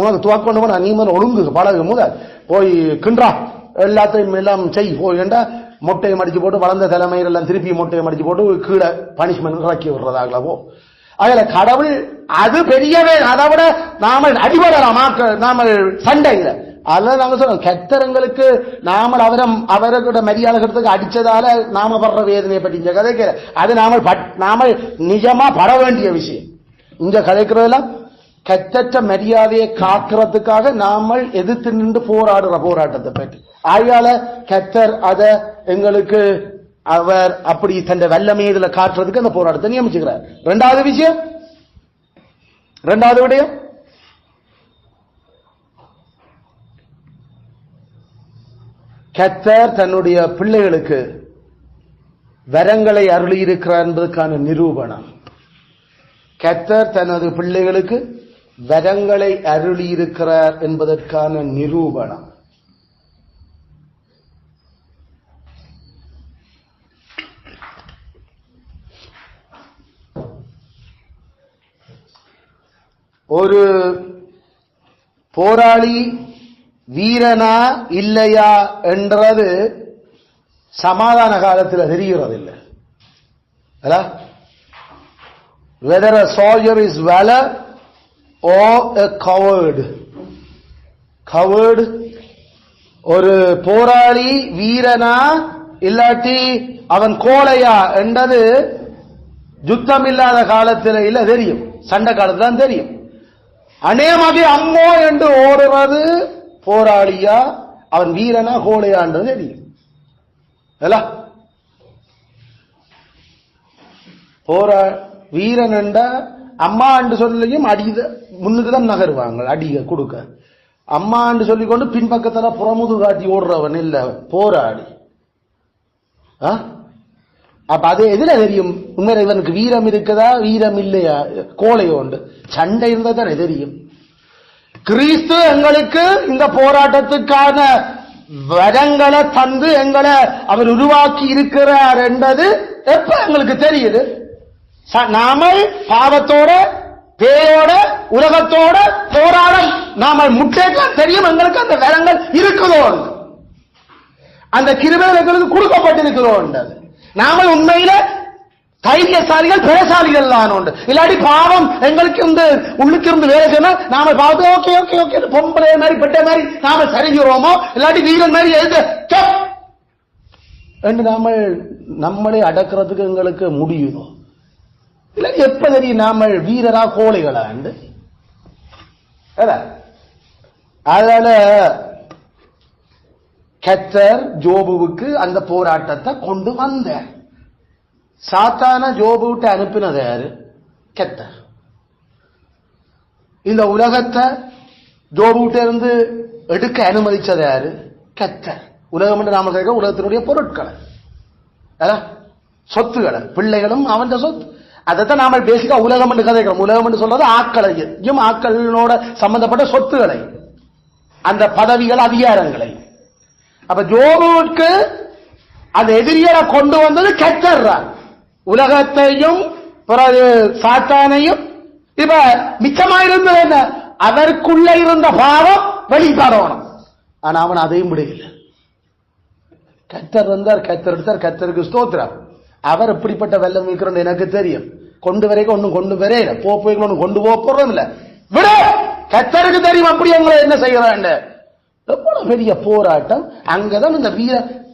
உனக்கு துவக்கொண்டு போன நீ மேல ஒழுங்கு பழகு முதல் போய் கின்றா எல்லாத்தையும் எல்லாம் செய் போய்ண்டா மொட்டையை மடிச்சு போட்டு வளர்ந்த தலைமையில் எல்லாம் திருப்பி மொட்டையை மடிச்சு போட்டு கீழே பனிஷ்மெண்ட் இறக்கி விடுறதாகவோ அதுல கடவுள் அது பெரியவே. அதை விட நாம அடிபடலாம் நாம சண்டையில அதெல்லாம் நாங்க சொல்றோம். கெத்தரங்களுக்கு நாம அவரோட மரியாதைக்கு அடிச்சதால நாம படுற வேதனையை பற்றி இந்த கதைக்கு அது நாம நிஜமா பட வேண்டிய விஷயம். இந்த கதைக்கிறதெல்லாம் கெத்தற்ற மரியாதையை காக்கிறதுக்காக நாம எதிர்த்து நின்று போராடுற போராட்டத்தை பற்றி. ஆயால கெத்தர் அத எங்களுக்கு அவர் அப்படி தன் வல்லமை இதுல காட்டுறதுக்கு அந்த போராட்டத்தை நியமிச்சுக்கிறார். ரெண்டாவது விஷயம், ரெண்டாவது விடயம் கர்த்தர் தன்னுடைய பிள்ளைகளுக்கு வரங்களை அருளி இருக்கிறார் என்பதற்கான நிரூபணம். கர்த்தர் தனது பிள்ளைகளுக்கு வரங்களை அருளி இருக்கிறார் என்பதற்கான நிரூபணம். ஒரு போராளி வீரனா இல்லையா என்றது சமாதான காலத்தில் தெரிகிறது இல்லை. whether a soldier is valor or a coward. ஒரு போராளி வீரனா இல்லாட்டி அவன் கோழையா என்றது யுத்தம் இல்லாத காலத்தில் இல்ல தெரியும், சண்டை காலத்தில் தான் தெரியும். அநேகமாக அம்மோ என்று ஓடுறது போராளியா அவன் வீரனா கோழையான்றது தெரியும். வீரன் என்றா அம்மா என்று சொல்லியும் அடித முன்னுக்குதான் நகருவாங்க அடிக கொடுக்க. அம்மா என்று சொல்லிக்கொண்டு பின்பக்கத்துல புறமுது காட்டி ஓடுறவன் இல்ல போராளி. அப்ப அது எதுல தெரியும் உண்மையில இவனுக்கு வீரம் இருக்குதா வீரம் இல்லையா கோழையோண்டு சண்டை இருந்தா தானே தெரியும். கிறிஸ்து எங்களுக்கு இந்த போராட்டத்துக்கான வரங்களை தந்து எங்களை அவர் உருவாக்கி இருக்கிறார் என்பது எப்ப எங்களுக்கு தெரியுது? நாம பாவத்தோட பேயோட உலகத்தோட போராடம் நாம முட்டேற்றம் தெரியும். எங்களுக்கு அந்த வரங்கள் இருக்குதோ, அந்த கிருபை எங்களுக்கு கொடுக்கப்பட்டிருக்கிறோம். நாம உண்மையில தைரியசாலிகள் பிரசாலிகள் தான் உண்டு. இல்லாட்டி பாவம் எங்களுக்கு உள்ளுக்கு இருந்து வேலை செய்யணும். நாம பாவத்தை ஓகே ஓகே ஓகே பொம்பளை மாதிரி பெட்ட மாதிரி நாம சரிஞ்சிருவோமோ, இல்லாட்டி வீரன் மாதிரி எழுது என்று நாம நம்மளே அடக்கிறதுக்கு எங்களுக்கு முடியுமோ? இல்லாட்டி எப்ப தெரியும் நாம வீரரா கோழைகளா? அதனால கர்த்தர் ஜோபுவுக்கு அந்த போராட்டத்தை கொண்டு வந்த சாத்தான ஜோபு விட்டு அனுப்பினது யாரு? கர்த்தர். இந்த உலகத்தை ஜோபு விட்டு இருந்து எடுக்க அனுமதிச்சது யாரு? கர்த்தர். உலகம் என்று நாம கேட்க உலகத்தினுடைய பொருட்களை சொத்துக்களை பிள்ளைகளும் அவன் சொத்து. அதைத்தான் நாம பேசிக்கா உலகம் என்று கதைக்கிறோம். உலகம் என்று சொல்றது ஆக்களையும் ஆக்களோட சம்பந்தப்பட்ட சொத்துக்களை, அந்த பதவிகள் அதிகாரங்களை. அப்ப ஜோபுக்கு அந்த எதிரிகளை கொண்டு வந்தது கர்த்தர். உலகத்தையும் பிறகு சாத்தானையும். இப்ப மிச்சமாயிருந்தது என்ன? அதற்குள்ள இருந்த பாவம் வெளிப்படணும். ஆனா அவன் அதையும் விடவில்லை. கர்த்தர் வந்தார், கர்த்தர் எடுத்தார். கர்த்தருக்கு ஸ்தோத்திரம். அவர் எப்படிப்பட்ட வெள்ளம் வைக்கிறோம் எனக்கு தெரியும். கொண்டு வரைக்கும் ஒன்னும் கொண்டு வரையில போய் ஒன்னும் கொண்டு போறோம் இல்ல விட கர்த்தருக்கு தெரியும் அப்படி எங்களை என்ன செய்யறான். எவ்வளவு பெரிய போராட்டம். அங்கதான் இந்த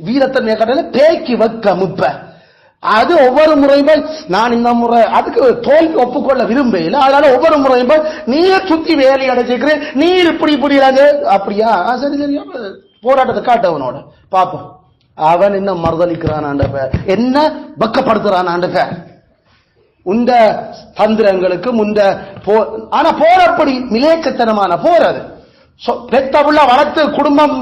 வீரத்தை கடையில தேக்கி வைக்க முப்ப அது ஒவ்வொரு முறையும் நான் இந்த முறை அதுக்கு தோல்வி ஒப்புக்கொள்ள விரும்பல. அதனால ஒவ்வொரு முறையும் நீர் சுத்தி வேலை அடைச்சிக்கிறேன், நீர் இப்படி அப்படியா, சரி சரியா போராட்டத்தை காட்டவனோட பாப்போம். அவன் என்ன மறுதளிக்கிறான், என்ன பக்கப்படுத்துறான். உண்ட தந்திரங்களுக்கு முந்த ஆனா போறப்படி மிலேச்சத்தனமான போறது. பெத்த புள்ள வளர்த்து குடும்பம்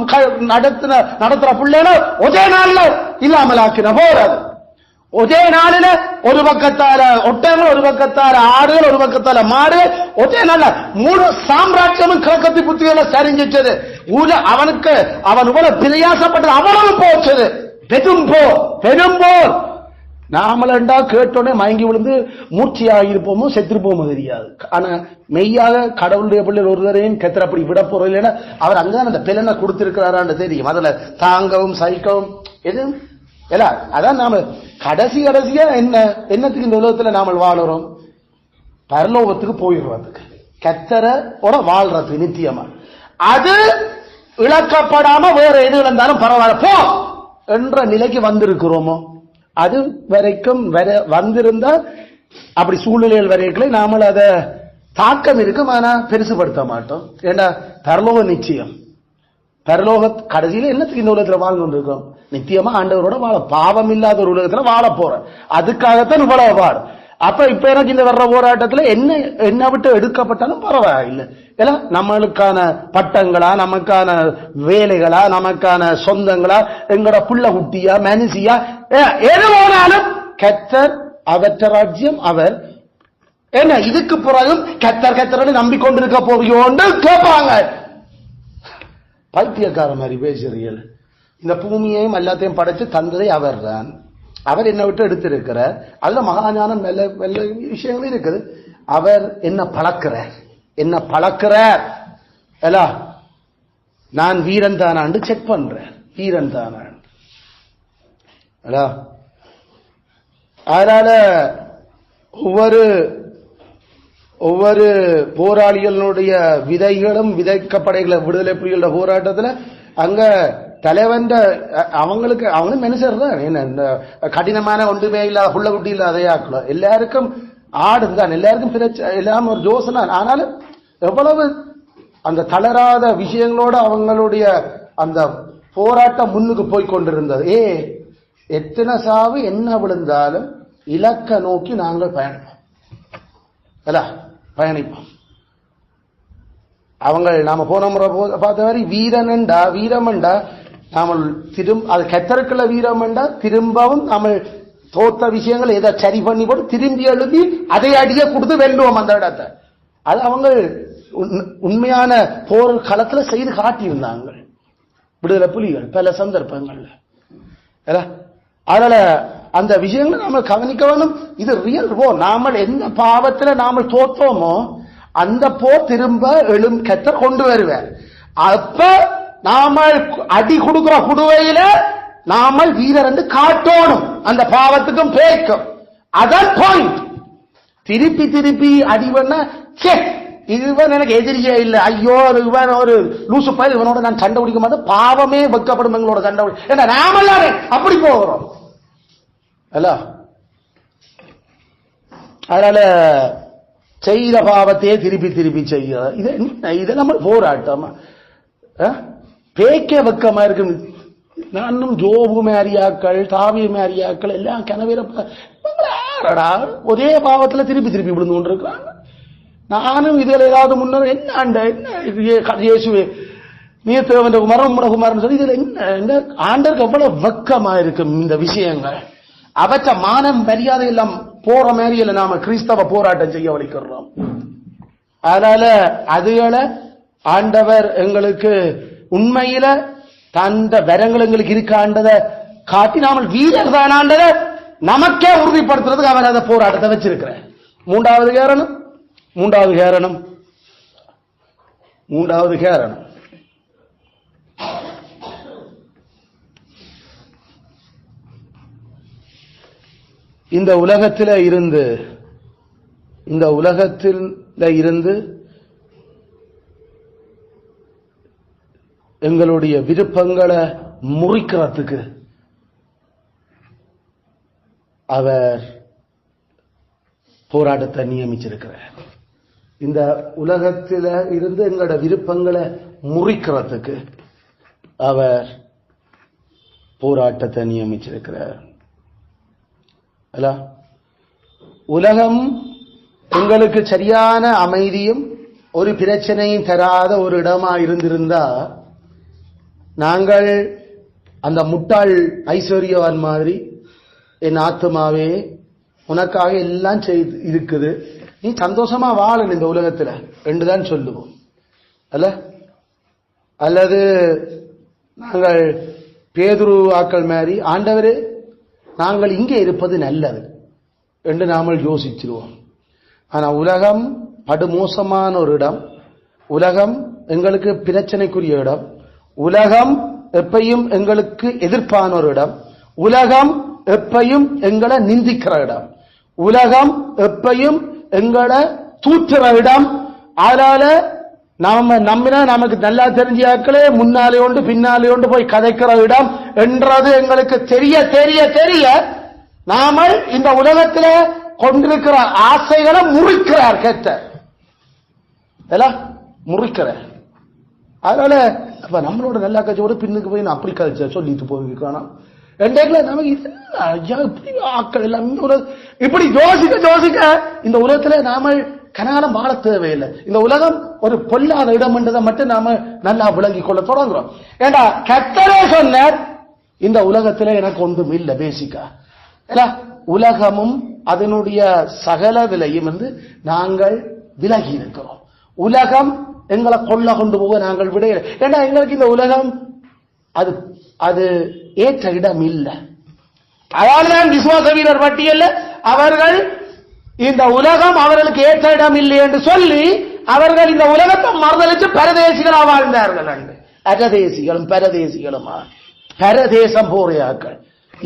நடத்துற புள்ள ஒரே நாள்ல இல்லாமல் ஆக்கின போறது. ஒரே நாளில ஒரு பக்கத்தால ஒட்டங்கள், ஒரு பக்கத்தால ஆடுகள், ஒரு பக்கத்தால மாடு, ஒரே நாள்ல முழு சாம்ராஜ்யமும் கிழக்கத்தி புத்திகளை சரிஞ்சிட்டது. அவனுக்கு அவன் இவ்வளவு பிரயாசப்பட்டது அவ்வளவு போச்சது. பெரும் போர். நாமளண்டா கேட்டோன்னே மயங்கி விழுந்து மூர்ச்சியாகிருப்போமோ செத்திருப்போமோ தெரியாது. ஆனா மெய்யாக கடவுளுடைய பிள்ளை ஒருவரையும் கெத்திர அப்படி விட போறோம். இல்லைன்னா அவர் அங்கதான் அந்த பிள்ளனை கொடுத்திருக்கிறாரான்னு தெரியும். அதுல தாங்கவும் சகிக்கவும் எதுவும் இல்ல. அதான் நாம கடைசியா என்னத்துக்கு இந்த உலகத்துல நாம வாழுறோம்? பரலோகத்துக்கு போயிடுறதுக்கு, கத்தரோட வாழ்றதுக்கு நித்தியமா. அது இழக்கப்படாம வேற எது இருந்தாலும் பரவாயில்ல போ என்ற நிலைக்கு வந்திருக்கிறோமோ? அது வரைக்கும் வந்திருந்தா அப்படி சூழ்நிலைகள் வரைக்கும் நாம அதை தாக்கம் இருக்கும். ஆனா பெருசுபடுத்த மாட்டோம். ஏன்னா பரலோக நிச்சயம். பரலோக கடைசியில என்னத்துக்கு இந்த உலகத்துல வாழ்ந்து கொண்டிருக்கோம்? நித்தியமா ஆண்டவரோட வாழ, பாவம் இல்லாத ஒரு உலகத்துல வாழ போற. அதுக்காகத்தான் இவ்வளவு பாடு. அப்ப இப்ப எனக்கு இந்த வர்ற போராட்டத்துல என்ன விட்டு எடுக்கப்பட்டாலும் பரவாயில்லை. ஏன்னா நம்மளுக்கான பட்டங்களா, நமக்கான வேலைகளா, நமக்கான சொந்தங்களா, எங்களோட புள்ள குட்டியா, மனுஷியா, எது போனாலும் கர்த்தர் அவற்ற ராஜ்யம் அவர். என்ன இதுக்கு பிறகும் கர்த்தர் நம்பிக்கொண்டிருக்க போறியோன்னு கேட்பாங்க. பைத்தியக்கார மாதிரி பேசுறீர்கள். இந்த பூமியையும் எல்லாத்தையும் படைச்சு தந்ததை அவர் தான். அவர் என்னை விட்டு எடுத்திருக்கிறார். அதுல மகாஞானம் வெள்ள விஷயங்களும் இருக்குது. அவர் என்ன பழக்கிறார் நான் வீரன் தானாண்டு செக் பண்றேன். வீரன் தானான். அதனால ஒவ்வொரு போராளிகளுடைய விதைகளும் விதைக்கப்படுகிற விடுதலை புலிகளோட போராட்டத்துல அங்க தலைவன் அவங்களும் மனுஷர் தான். என்ன கடினமான ஒன்றுமே இல்லாத புள்ள குட்டி இல்லாத ஆக்கலாம். எல்லாருக்கும் ஆடு தான், எல்லாருக்கும் எல்லாம் ஒரு ஜோசனா. ஆனாலும் எவ்வளவு அந்த தளராத விஷயங்களோட அவங்களுடைய அந்த போராட்டம் முன்னுக்கு போய் கொண்டிருந்தது. எத்தனை சாவு என்ன விழுந்தாலும் இலக்க நோக்கி நாங்கள் பயணிப்போம். அவங்க நாம போன முறை பார்த்த மாதிரி வீரமண்டா நாம அது கத்தருக்குள்ள வீரமண்டா திரும்பவும் நம்ம தோத்த விஷயங்கள் எதை சரி பண்ணி போட்டு திரும்பி எழுதி அதை அடிய கொடுத்து வெல்லுவோம் அந்த இடத்தை. அது அவங்க உண்மையான போர் களத்துல செய்து காட்டியிருந்தாங்க விடுதலை புலிகள் பல சந்தர்ப்பங்கள்ல. அதனால அந்த விஷயங்களை நாம கவனிக்க வேணும். இது ரியல் போர். நாம எந்த பாவத்துல நாம தோற்றோமோ அந்த போர் திரும்ப கத்தர் கொண்டு வருவார். அப்ப நாம அடி கொடுக்கிற குடுவையில நாம வீரர் என்று காட்டணும். அந்த பாவத்துக்கும் பேய்க்கும். அதான் பாயிண்ட். திருப்பி அடி பண்ண இதுவன் எனக்கு எதிரியே இல்லை, ஐயோ இவன் ஒரு லூசு பயில், இவனோட நான் சண்டை பிடிக்க மாட்டேன், பாவமே வெக்கப்படும் எங்களோட சண்டை பிடி நாம எல்லாரும் அப்படி போகிறோம். அதனால செய்த பாவத்தையே திருப்பி செய்ய இது நம்ம போராட்டம். பேக்க வெக்கமா இருக்கு. நானும் ஜோபு மேரியாக்கள், தாவிய மேரியாக்கள் எல்லாம் கனவிரப்பா ஒரே பாவத்துல திருப்பி விழுந்து கொண்டிருக்கிறாங்க. நானும் இதுல ஏதாவது முன்னர் என்ன இயேசுவே நீ தேவன் குமாரன் சொல்லி இதுல என்ன ஆண்டருக்கு எவ்வளவு வெக்கமா இருக்கும் இந்த விஷயங்கள். அவற்ற மானம் மரியாதை எல்லாம் போற மாதிரி நாம கிறிஸ்தவ போராட்டம் செய்ய வலிக்கிறோம். அதனால அதுகளை ஆண்டவர் எங்களுக்கு உண்மையில தந்த வரங்கள் எங்களுக்கு இருக்காண்டதை காட்டி நாம வீரர் தானாண்டதை நமக்கே உறுதிப்படுத்துறதுக்கு அவர் அந்த போராட்டத்தை வச்சிருக்கிற. மூன்றாவது கேரணம் இந்த உலகத்தில இருந்து எங்களுடைய விருப்பங்களை முறிக்கிறதுக்கு அவர் போராட்டத்தை நியமிச்சிருக்கிறார். இந்த உலகத்தில இருந்து எங்களோட விருப்பங்களை முறிக்கிறதுக்கு அவர் போராட்டத்தை நியமிச்சிருக்கிறார். உலகம் எங்களுக்கு சரியான அமைதியும் ஒரு பிரச்சனையும் தராத ஒரு இடமா இருந்திருந்தா நாங்கள் அந்த முட்டாள் ஐஸ்வர்யவான் மாதிரி என் ஆத்மாவே உனக்காக எல்லாம் செய்து இருக்குது, நீ சந்தோஷமா வாழணும் இந்த உலகத்துல என்றுதான் சொல்லுவோம் அல்ல. அல்லது நாங்கள் பேதுரு ஆக்கள் மாதிரி ஆண்டவரே நாங்கள் இங்கே இருப்பது நல்லது என்று நாமல் யோசிச்சிருவோம். ஆனா உலகம் படுமோசமான ஒரு இடம், உலகம் எங்களுக்கு பிரச்சனைக்குரிய இடம், உலகம் எப்பையும் எங்களுக்கு எதிர்ப்பான ஒரு இடம், உலகம் எப்பையும் எங்களை நிந்திக்கிற இடம், உலகம் எப்பையும் எங்களை தூற்றுற இடம். அதனால நாம நம்பினா நமக்கு நல்லா தெரிஞ்சாக்களே முன்னாலே ஒன்று பின்னாலே ஒன்று போய் கதைக்கிற இடம் என்றது எங்களுக்கு தெரிய தெரிய தெரிய நாம இந்த உலகத்தில் கொண்டிருக்கிற ஆசைகளை முறிக்கிறார் கேட்ட முறிக்கிறார். அதனால அப்ப நம்மளோட நல்லா கட்சியோட பின்னுக்கு போய் நான் அப்படி கழிச்ச சொல்லிட்டு போயிருக்கானா நமக்கு ஆக்கள் எல்லாம் இப்படி யோசிக்க யோசிக்க இந்த உலகத்துல நாம கனகாலம் வாழ தேவையில்லை. இந்த உலகம் ஒரு பொல்லாத இடம் என்றதை மட்டும் நாம நல்லா விளங்கிக் கொள்ள தொடங்குறோம். ஏண்டா கர்த்தரே சொன்னார் இந்த உலகத்துல எனக்கு ஒன்றும் இல்லை பேசிக்கா. உலகமும் அதனுடைய சகல விலையும் நாங்கள் விலகி இருக்கிறோம். உலகம் எங்களை கொள்ள கொண்டு போக நாங்கள் விடையில. ஏன்னா எங்களுக்கு இந்த உலகம் அது அது ஏற்ற இடம் இல்லை. அதனால்தான் விசுவாச வீரர் பட்டியல்ல அவர்கள் இந்த உலகம் அவர்களுக்கு ஏற்ற இடம் இல்லை என்று சொல்லி அவர்கள் இந்த உலகத்தை மறுதளித்து பரதேசிகளாக வாழ்ந்தார்கள். அகதேசிகளும் பரதேசிகளுமா பரதேசம் போறையாக்கள்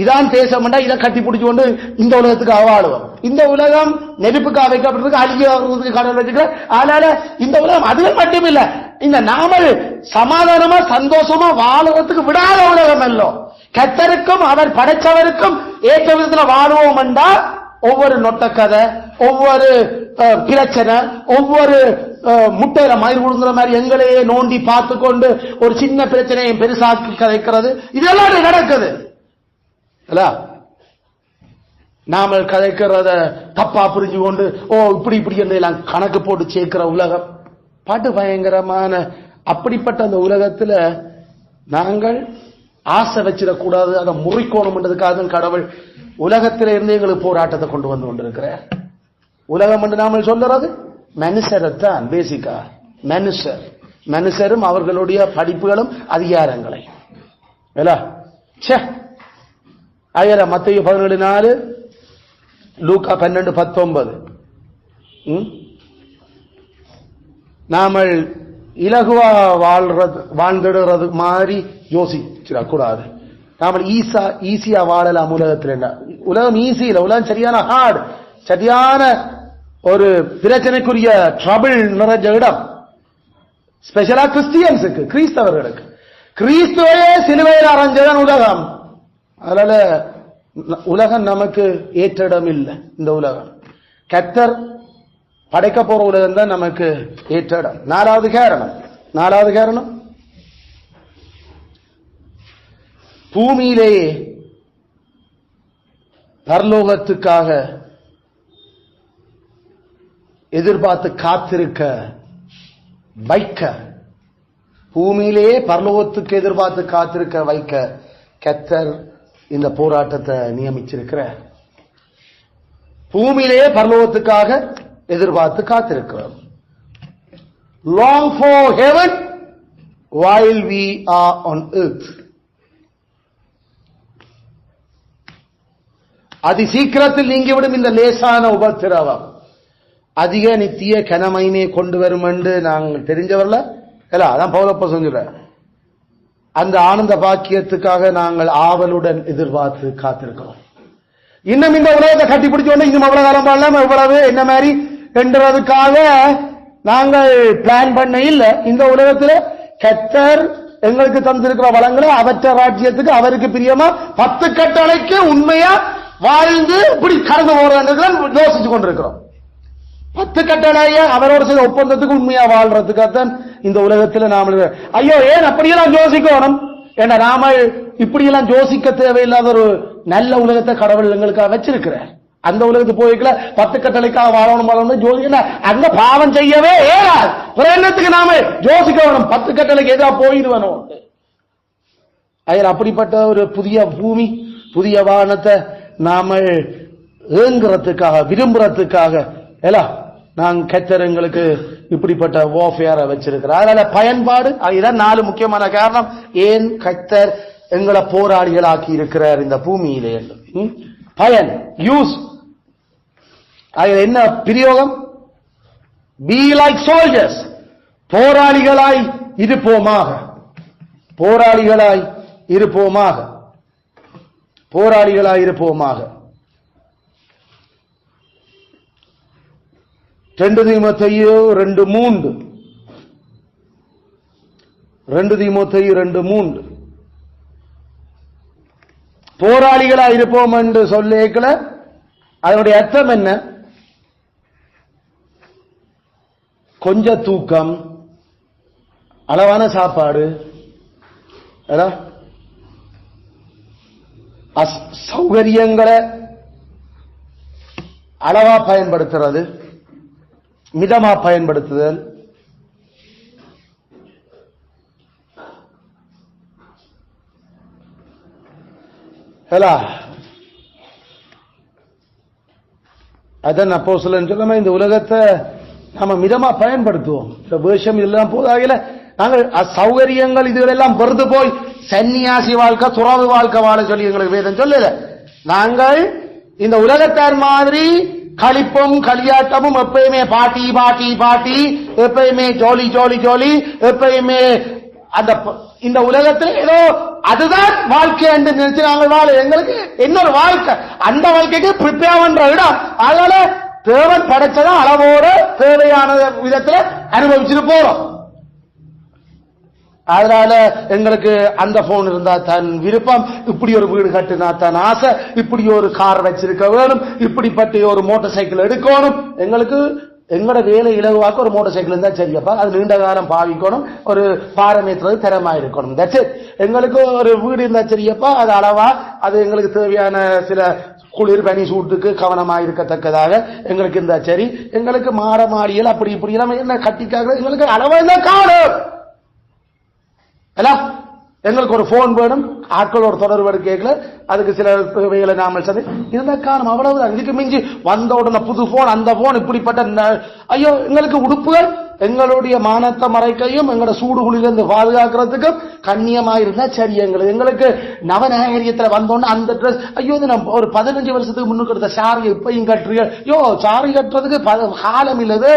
இதான் தேசம் இதை கட்டி பிடிச்சு கொண்டு இந்த உலகத்துக்கு அவாழுவோம். இந்த உலகம் நெருப்புக்காக வைக்கப்பட்டிருக்கு, அழிவுக்கு கடல் வச்சுக்க. அதனால இந்த உலகம் அது மட்டும் இல்ல, இந்த நாமல் சமாதானமா சந்தோஷமா வாழறதுக்கு விடாத உலகம் அல்ல. கர்த்தருக்கும் அவர் படைச்சவருக்கும் ஏற்ற விதத்தில் வாழுவோம் என்றால் ஒவ்வொரு நொட்டக்கதை, ஒவ்வொரு பிரச்சனை, ஒவ்வொரு முட்டையில மயிர் விழுங்குற மாதிரி எங்களையே நோண்டி பார்த்து கொண்டு ஒரு சின்ன பிரச்சனையை பெருசாக்கி கதைக்கிறது இதெல்லாம் நடக்குது. நாம கதைக்கிறத தப்பா புரிஞ்சு கொண்டு இப்படி இப்படி எல்லாம் கணக்கு போட்டு சேர்க்கிற உலகம் பாட்டு பயங்கரமான. அப்படிப்பட்ட அந்த உலகத்துல நாங்கள் ஆசை வச்சிடக்கூடாது, அதை முறிக்கோணும்ன்றதுக்காக கடவுள் உலகத்தில இருந்து எங்களுக்கு போராட்டத்தை கொண்டு வந்து கொண்டிருக்கிறார். உலகம் என்று நாம சொல்றது மனுஷரைத்தான் பேசிக்கா. மனுஷரும் அவர்களுடைய படிப்புகளும் அதிகாரங்களை மத்தேயு 17:4, லூக்கா 12:19. நாமல் இலகுவா வாழ்ந்துடுறது மாதிரி யோசிச்சிடக்கூடாது. நாம ஈஸியா வாழலாம் உலகத்தில். உலகம் ஈஸி இல்லை, உலகம் சரியான ஹார்ட், சரியான ஒரு பிரச்சனைக்குரிய ட்ரபிள் நிறைஞ்ச இடம். ஸ்பெஷலா கிறிஸ்டியன்ஸுக்கு, கிறிஸ்தவர்களுக்கு. கிறிஸ்துவையே சிலுவையில் அரைஞ்சதான் உலகம். அதனால உலகம் நமக்கு ஏற்ற இடம் இல்லை. இந்த உலகம் கர்த்தர் படைக்க போற உலகம் தான் நமக்கு ஏற்ற இடம். நாலாவது காரணம் பூமியிலேயே பரலோகத்துக்காக எதிர்பார்த்து காத்திருக்க வைக்க, பூமியிலேயே பரலோகத்துக்கு எதிர்பார்த்து காத்திருக்க வைக்க கர்த்தர் இந்த போராட்டத்தை நியமிச்சிருக்கிறார். பூமியிலேயே பரலோகத்துக்காக எதிர்பார்த்து காத்திருக்கிறோம். long for heaven while we are on earth. அதி சீக்கிரத்தில் நீங்கிவிடும் இந்த லேசான உபத்திரவம் அதிக நித்திய கனமைமே கொண்டு வரும் என்று நாங்கள் தெரிஞ்சவர்ல அதான் பவுலப்ப சொல்ற. அந்த ஆனந்த பாக்கியத்துக்காக நாங்கள் ஆவலுடன் எதிர்பார்த்து காத்திருக்கிறோம். இன்னும் இந்த உலகத்தை கட்டி பிடிச்சோன்னு இன்னும் அவ்வளவு காலம் பண்ணலாம் எவ்வளவு என்ன மாதிரி என்றதுக்காக நாங்கள் பிளான் பண்ண இல்லை. இந்த உலகத்தில் கர்த்தர் எங்களுக்கு தந்திருக்கிற வளங்களை அவற்ற ராஜ்யத்துக்கு அவருக்கு பிரியமா 10 கட்டளைக்கு உண்மையா வாழ்ந்து இப்படி கடந்து போறதுன்னு யோசிச்சு கொண்டிருக்கிறோம். 10 கட்டளைய அவரோட செய்த ஒப்பந்தத்துக்கு உண்மையா வாழ்றதுக்காகத்தான் இந்த உலகத்தில் நாம. ஐயோ ஏன் அப்படியெல்லாம் யோசிக்கணும்? ஏன்னா நாம இப்படியெல்லாம் யோசிக்க தேவையில்லாத ஒரு நல்ல உலகத்தை கடவுள் எங்களுக்காக வச்சிருக்கிறார். அந்த உலகத்துக்கு போய்க்கல 10 கட்டளைக்காக வாழணும் ஜோசிக்க அங்க பாவம் செய்யவே ஏறாது. என்னத்துக்கு நாம யோசிக்கணும்? 10 கட்டளைக்கு எதா போயிடுவனும். அதில் அப்படிப்பட்ட ஒரு புதிய பூமி புதிய வானத்தை நாம ஏங்குறதுக்காக விரும்புறதுக்காக எல்லாம் நாங்கள் கர்த்தருக்கு இப்படிப்பட்ட வார்ஃபேரை வச்சிருக்கிறோம். அதனால பயன்பாடு இதுதான் 4 முக்கியமான காரணம் ஏன் கர்த்தர் எங்களை போராளிகளாக்கி இருக்கிறார் இந்த பூமியிலே. பயன் யூஸ் அதில் என்ன பிரயோகம்? பி லைக் சோல்ஜர்ஸ், போராளிகளாய் இருப்போமாக, போராளிகளாய் இருப்போமாக, போராளிகளாய் இருப்போமாக. 2 தீமோத்தேயு 2:3 2 தீமோத்தேயு 2:3 போராளிகளா இருப்போம் என்று சொல்லிக்கல அதனுடைய அர்த்தம் என்ன? கொஞ்ச தூக்கம், அளவான சாப்பாடு, சௌகரியங்களை அளவா பயன்படுத்துறது, மிதமா பயன்படுத்துதல், அதான் அப்போஸ்தலன் சொல்லாம இந்த உலகத்தை நாம மிதமா பயன்படுத்துவோம். இந்த வேஷம் இதெல்லாம் போதாகல நாங்கள் சௌகரியங்கள் இதுகளெல்லாம் பொறுத்து போய் சன்னியாசி வாழ்க்கை துறவு வாழ்க்கை வாழ சொல்லி எங்களுக்கு வேதம் சொல்லல. நாங்கள் இந்த உலகத்தார் மாதிரி களிப்பும் களியாட்டமும் எப்பயுமே பாட்டி பாட்டி பாட்டி, எப்பயுமே ஜோலி ஜோலி ஜோலி, எப்பயுமே அந்த இந்த உலகத்தில் ஏதோ அதுதான் வாழ்க்கை என்று நினைச்சு நாங்கள் வாழ. எங்களுக்கு இன்னொரு வாழ்க்கை, அந்த வாழ்க்கைக்கு ப்ரிப்பேர் பண்ற இடம். அதனால தேவன் படைச்சதா அளவோடு தேவையான விதத்துல அனுபவிச்சுட்டு போறோம். அதனால எங்களுக்கு அந்த போன் இருந்தா தான் விருப்பம், இப்படி ஒரு வீடு கட்டினா தான் ஆசை, இப்படி ஒரு கார் வச்சிருக்க வேணும், இப்படிப்பட்ட ஒரு மோட்டார் சைக்கிள் எடுக்கணும். எங்களுக்கு எங்களோட வேலை இலகுவாக்க ஒரு மோட்டார் சைக்கிள் இருந்தா சரியப்பா, அது நீண்ட காலம் பாவிக்கணும், ஒரு பாரமேற்றது திறமா இருக்கணும். எங்களுக்கு ஒரு வீடு இருந்தா சரியப்பா, அது அளவா அது எங்களுக்கு தேவையான சில குளிர் பனி சூட்டுக்கு கவனமா இருக்கத்தக்கதாக எங்களுக்கு இருந்தா சரி. எங்களுக்கு மாறியல் அப்படி இப்படி நம்ம என்ன கட்டிக்காக எங்களுக்கு அளவா இருந்தா காணும். எங்களுக்கு ஒரு போன் வேணும், ஆட்களோட தொடர்பு கேட்கல, அதுக்கு சில தேவைகளை நாம இருந்தா காணும். அவ்வளவுதான். இதுக்கு மிஞ்சி வந்த உடனே புது போன், அந்த போன், இப்படிப்பட்ட ஐயோ எங்களுக்கு உடுப்புகள் எங்களுடைய மானத்தை மறைக்கையும் எங்களோட சூடுகுளிலிருந்து பாதுகாக்கிறதுக்கும் கண்ணியமாயிருந்தா சரி. எங்களுக்கு நவநாகரியத்துல வந்தோன்னு அந்த ட்ரெஸ், ஐயோ இது நம்ம ஒரு 15 வருஷத்துக்கு முன்னுக்கு எடுத்த சாரி இப்பயும் கட்டுறீங்க. ஐயோ சாரி கட்டுறதுக்கு காலம் இல்லது,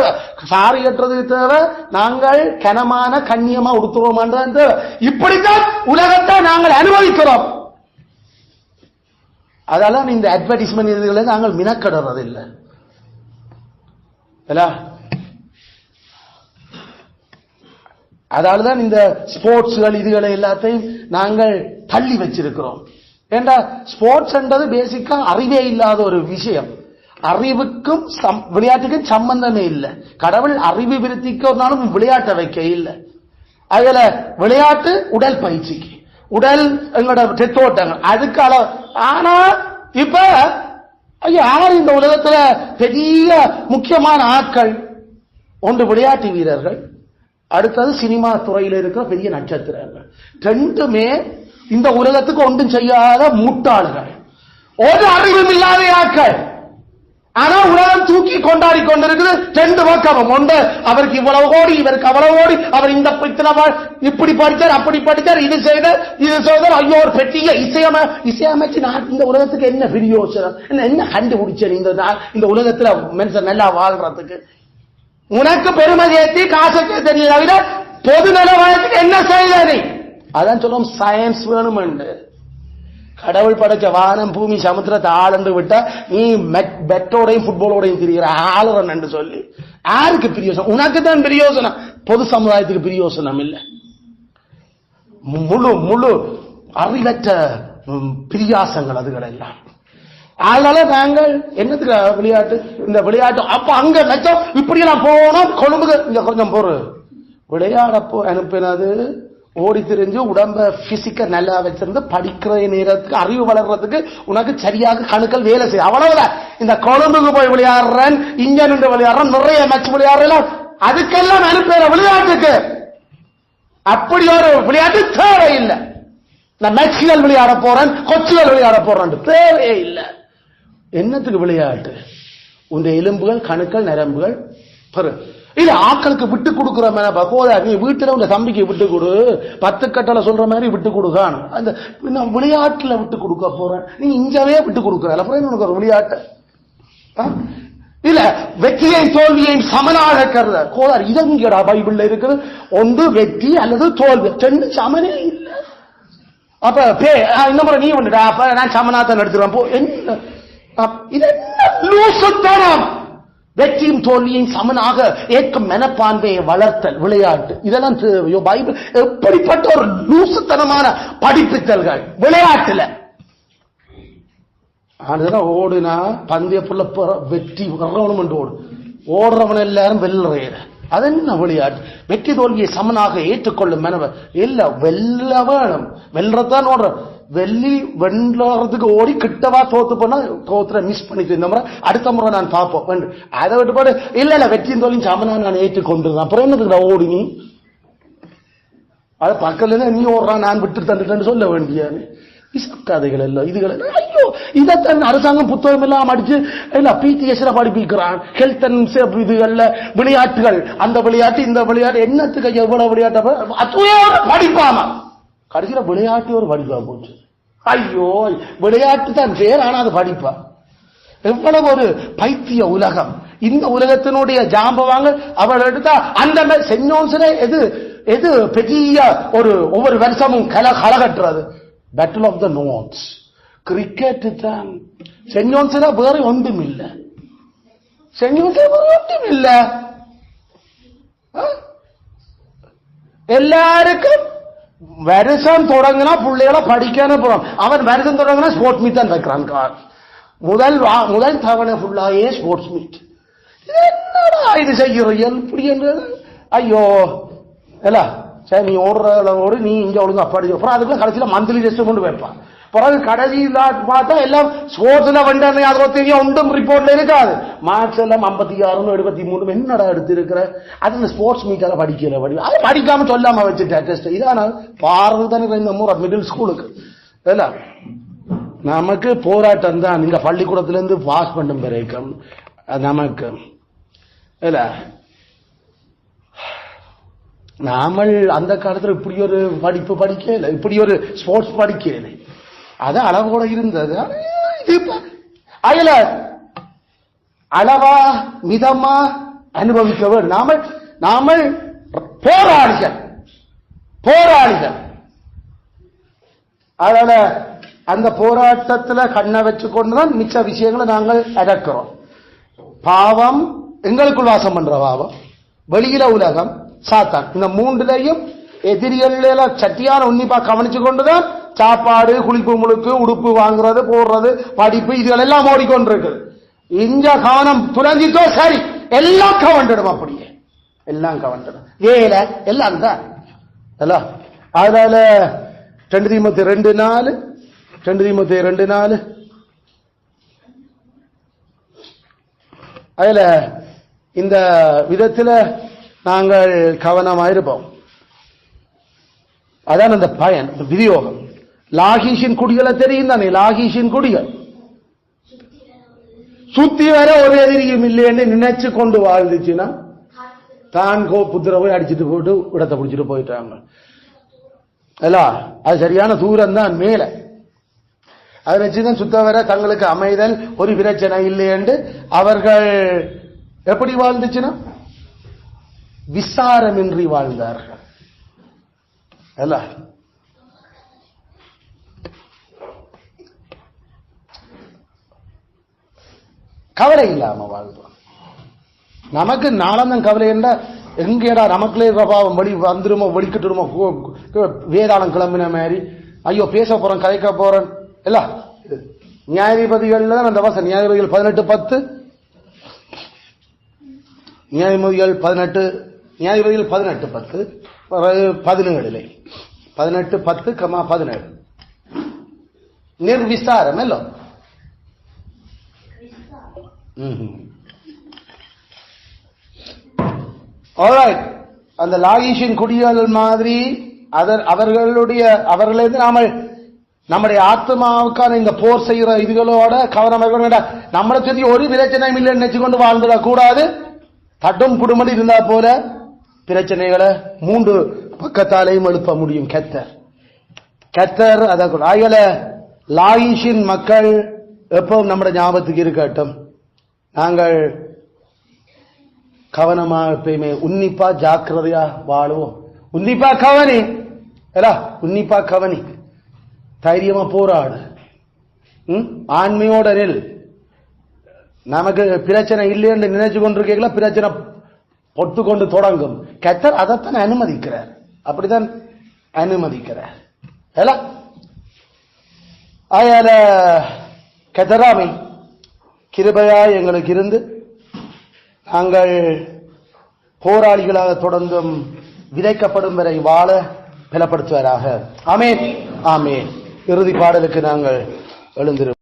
சாரி கட்டுறதுக்கு தேவை நாங்கள் கனமான கண்ணியமா உடுத்துவோம். இப்படித்தான் உலகத்தை நாங்கள் அனுபவிக்கிறோம். அதெல்லாம் இந்த அட்வர்டைஸ்மெண்ட் இதுகளை நாங்கள் மினக்கடுறது இல்லை. அதனால்தான் இந்த ஸ்போர்ட்ஸ்கள் இதுகளை எல்லாத்தையும் நாங்கள் தள்ளி வச்சிருக்கிறோம். ஏண்டா ஸ்போர்ட்ஸ் என்றது பேசிக்கா அறிவே இல்லாத ஒரு விஷயம். அறிவுக்கும் விளையாட்டுக்கும் சம்பந்தமே இல்லை. கடவுள் அறிவு விருத்திக்கு ஒரு நாளும் விளையாட்டை வைக்க இல்லை. அதுல விளையாட்டு உடல் பயிற்சிக்கு, உடல் எங்களோட ரத்தோட்டங்கள் அதுக்கு அளவு. ஆனா இப்ப யார் இந்த உலகத்துல பெரிய முக்கியமான ஆட்கள்? ஒன்று விளையாட்டு வீரர்கள், அடுத்தது சினிமா துறையில் இருக்கிற பெரிய நட்சத்திரங்கள். ரெண்டுமே இந்த உலகத்துக்கு ஒன்றும் செய்யாத முட்டாள்கள், ஒரு அறிவும் இல்லாத ஆட்கள். ஆனா உலகம் தூக்கி கொண்டாடி கொண்டிருக்குது. 2 பக்கமும் ஒன்று அவருக்கு இவ்வளவு கோடி, இவருக்கு அவ்வளவு கோடி, அவர் இந்த இப்படி படித்தார் அப்படி படித்தார், இது செய்தார் இது செய்தார். ஐயோ ஒரு பெரிய இசையமைச்சு இந்த உலகத்துக்கு என்ன பிரயோசனம், என்ன கண்டுபிடிச்சேன் இந்த உலகத்துல மனுஷன் நல்லா வாழ்றதுக்கு? உனக்கு பெருமை ஏற்றி காசுக்கு தெரியல, பொது நிலவரத்துக்கு என்ன செய்ய? அதான் சொல்லுவோம் சயின்ஸ் வேணும் என்று. கடவுள் படைச்ச வானம் பூமி சமுத்திரத்தை ஆளந்து விட்டா நீ பெட்டோடையும் ஃபுட்பாலோடையும் திரிகிற ஆளுறன் என்று சொல்லி யாருக்கு பிரியோசனம்? உனக்கு தான் பிரியோசனம், பொது சமுதாயத்துக்கு பிரியோசனம் இல்லை. முழு முழு அறிவற்ற பிரியாசங்கள் அதுகள் எல்லாம். அதனால நாங்கள் என்னத்துக்கு விளையாட்டு, இந்த விளையாட்டு அப்ப அங்க லட்சம் இப்படி எல்லாம் போனோம். கொழும்புக்கு இங்க கொஞ்சம் பொருள் விளையாடப்போ அனுப்பினது ஓடி திரிஞ்சு உடம்ப பிசிக்க நல்லா வச்சிருந்து படிக்கிற நேரத்துக்கு அறிவு வளர்றதுக்கு உனக்கு சரியாக கணுக்கள் வேலை செய்யும். அவ்வளவுதான். இந்த கொழும்புக்கு போய் விளையாடுறேன், இங்க நின்று விளையாடுறேன், நிறைய மேட்ச் விளையாடுறேன், அதுக்கெல்லாம் அனுப்புற விளையாட்டுக்கு அப்படி ஒரு விளையாட்டு தேவையில்லை. நான் மேட்சுகள் விளையாட போறேன், கொச்சுகள் விளையாட போறேன், தேவையே இல்லை. என்னத்துக்கு விளையாட்டு? உன் எலும்புகள் கணுக்கள் நரம்புகள் பெரு இல்ல ஆக்களுக்கு விட்டு கொடுக்குற போதா. நீ வீட்டுல உங்க தம்பிக்கு விட்டு கொடு, 10 கட்டளை சொல்ற மாதிரி விட்டு கொடுக்கான். அந்த விளையாட்டுல விட்டு கொடுக்க போறேன், நீ இங்கவே விட்டு கொடுக்குற உனக்கு ஒரு விளையாட்டு இல்ல. வெற்றியையும் தோல்வியையும் சமனாக கருத கோதார் இதங்கடா பைபிள்ல இருக்குது. ஒன்று வெற்றி அல்லது தோல்வி, ரெண்டு சமனே இல்லை. அப்ப இந்த முறை நீ வந்துடா, அப்ப நான் சமனாத்தான் எடுத்துருவேன் போ. இது என்ன லூசுத்தனம்? வெற்றியும் தோல்வியையும் சமனாக ஏற்கும் மனப்பான்மையை வளர்த்தல் விளையாட்டு, இதெல்லாம் பைபிள். எப்படிப்பட்ட ஒரு லூசுத்தனமான படிப்பித்தல்கள் விளையாட்டுல. அதுதான் ஓடுனா பந்தய புள்ள வெற்றி வர்றவனும் ஓடுறவன் எல்லாரும் வெல்ற. அது என்ன விளையாட்டு? வெற்றி தோல்வியை சமனாக ஏற்றுக்கொள்ளும் மனவ இல்ல. வெல்ல வேணும், வெல்றதான் ஓடுற. வெல்றதுக்கு ஓடி கிட்டவா தோத்து போனா தோத்துற மிஸ் பண்ணிட்டு இந்த முறை அடுத்த முறை நான் பார்ப்போம். அதை விட்டு போட்டு இல்ல இல்ல வெற்றியும் தோல்வியும் சமனா நான் ஏற்றுக்கொண்டிருந்தேன். அப்புறம் என்னதுக்கு ஓடி நீ அது பக்கத்துல நீ ஓடுறான் நான் விட்டு தந்துட்டேன்னு சொல்ல வேண்டியாரு கதைகள் எல்லாம் இதுகள். ஐயோ இதைத்தான் அரசாங்கம் புத்தகம் எல்லாம் அடிச்சு இல்ல பிடிஎஸ்ல படிப்பிக்கிறான். ஹெல்த் அண்ட் இதுகள்ல விளையாட்டுகள், அந்த விளையாட்டு இந்த விளையாட்டு என்னத்துக்கு எவ்வளவு விளையாட்டு அதுவே படிப்பாமா. கடைசியில விளையாட்டு ஒரு படிப்பா போச்சு. ஐயோ விளையாட்டு தான் பேர், ஆனா அது படிப்பா. எவ்வளவு ஒரு பைத்திய உலகம். இந்த உலகத்தினுடைய ஜாம்பவாங்க அவள் எடுத்தா அந்த செஞ்சோன்ஸ்ல எது எது பெரிய ஒரு ஒவ்வொரு வருஷமும் கலகட்டுறது battle of the notes. Cricket தான் செஞ்சோன்ஸ்ல வேற ஒன்றும் இல்லை. செஞ்சோன்ஸ்ல வேற ஒன்றும் இல்லை. எல்லாருக்கும் வருஷம் தொடங்கினா பிள்ளைகளை படிக்கணும் போறோம். அவன் வருஷம் தொடங்கினா ஸ்போர்ட்ஸ் மீட் தான் வைக்கிறான். முதல் தவணை ஃபுல்லாயே ஸ்போர்ட்ஸ் மீட். என்னடா இது செய்யறோம் இப்படி என்று. ஐயோ இல்ல சரி நீ ஓடுறதோடு நீ இங்க ஒழுங்கு அப்படி அப்புறம் அதுக்குள்ள கடைசியில மந்த்லி டெஸ்ட் கொண்டு வைப்பான். பிறகு கடைசியில பார்த்தா எல்லாம் ஸ்போர்ட்ஸ்ல வந்து அதை தெரியும் ஒன்றும் ரிப்போர்ட்ல இருக்காது. மார்க்ஸ் எல்லாம் 56 73 என்னடா எடுத்து இருக்கிற. அது ஸ்போர்ட்ஸ் மீட்டால படிக்கல அது படிக்காம சொல்லாம வச்சுட்டேன் டெஸ்ட். இதான பாரது தானே இந்த மூணு மிடில் ஸ்கூலுக்கு இல்ல. நமக்கு போராட்டம் தான் இந்த பள்ளிக்கூடத்துல இருந்து பாஸ் பண்ணும் வரைக்கும் நமக்கு இல்ல. நாமல் அந்த காலத்துல இப்படி ஒரு படிப்பு படிக்கல, இப்படி ஒரு ஸ்போர்ட்ஸ் படிக்கல. அது அளவோட இருந்தது. அதுல அளவா மிதமா அனுபவிக்க வேண்டும். நாமல் போராளிகள். அதனால அந்த போராட்டத்துல கண்ணை வச்சு கொண்டுதான் மிச்ச விஷயங்களை நாங்கள் அடக்கிறோம். பாவம் எங்களுக்குள் வாசம் பண்ற பாவம், வெளியில உலகம், சாத்தான். இந்த மூன்றுலையும் எதிரிகள் சட்டியான உன்னிப்பா கவனிச்சு கொண்டுதான் சாப்பாடு, குளிப்பு, முழுக்கு, உடுப்பு வாங்குறது, போடுறது, படிப்பு இதுகள் எல்லாம் ஓடிக்கொண்டிருக்கு. இங்க கவனம் துறஞ்சிட்டோ சரி எல்லாம் கவனிடும். அப்படியே எல்லாம் கவனிடும். வேலை எல்லாம் தான். அதனால 2 தீமோத்தேயு 2:4 அதுல இந்த விதத்துல நாங்கள் கவனமாயிருப்போம். அதான் அந்த பயன் விநியோகம். லாகீஷின் குடிகளை தெரியும் தானே. லாகீஷின் குடிகள் சுத்தி வர ஒரு எதிரியும் இல்லைன்னு நினைச்சு கொண்டு வாழ்ந்துச்சுன்னா தான் புத்திர போய் அடிச்சுட்டு போட்டு இடத்தை பிடிச்சிட்டு போயிட்டாங்க. அது சரியான தூரம் தான் மேல. அதை வச்சுதான் சுத்த வர தங்களுக்கு அமைதல் ஒரு பிரச்சனை இல்லை என்று அவர்கள் எப்படி வாழ்ந்துச்சுன்னா விசாரமின்றி வாழ்ந்தார்கள். கவலை இல்லாம வாழ்ந்தோம். நமக்கு நாளந்தான் கவலை என்றா எங்கேடா நமக்குள்ளே பாவம் வழி வந்துருமோ வெளிக்கிட்டுருமோ வேதாளம் கிளம்பின மாதிரி ஐயோ பேச போறேன் கதைக்க போறேன் இல்ல நியாயாதிபதிகள் தான் அந்த வசனம். நியாயாதிபதிகள் 18:10, நியாயாதிபதிகள் 18:10 17 18:10, 17 நிர்விசாரமല്ലോ. ஆல்ரைட். அந்த லாகீஷின் குடிகள் மாதிரி அவர்களே நாம நம்முடைய ஆத்மாவுக்கான இந்த போர் செய்கிற இதுகளோட கவனம் நம்மளை சொல்லி ஒரு பிரச்சனையும் இல்லைன்னு நினைச்சு கொண்டு வாழ்ந்துடக் கூடாது. தட்டும் குடும்பம் இருந்தா போல பிரச்சனைகளை 3 பக்கத்தாலையும் எழுப்ப முடியும். கத்தர் அத லாயிஷின் மக்கள் எப்பவும் நம்முடைய ஞாபகத்துக்கு இருக்கட்டும். நாங்கள் கவனமா எப்பயுமே உன்னிப்பா ஜாக்கிரதையா வாழுவோம். உன்னிப்பா கவனி, தைரியமா போராடு, ஆண்மையோட நெல். நமக்கு பிரச்சனை இல்லை என்று நினைச்சு கொண்டிருக்கீங்களா, பிரச்சனை பொட்டு கொண்டு தொடங்கும். கத்தர் அதைத்தான் அனுமதிக்கிறார், அப்படித்தான் அனுமதிக்கிறார். ஆயால கத்தராமை கிருபையா எங்களுக்கு இருந்து நாங்கள் போராளிகளாக தொடர்ந்தும் விதைக்கப்படும் வரை வாழ பலப்படுத்துவாராக. ஆமென், ஆமென். இறுதி பாடலுக்கு நாங்கள் எழுந்திருப்போம்.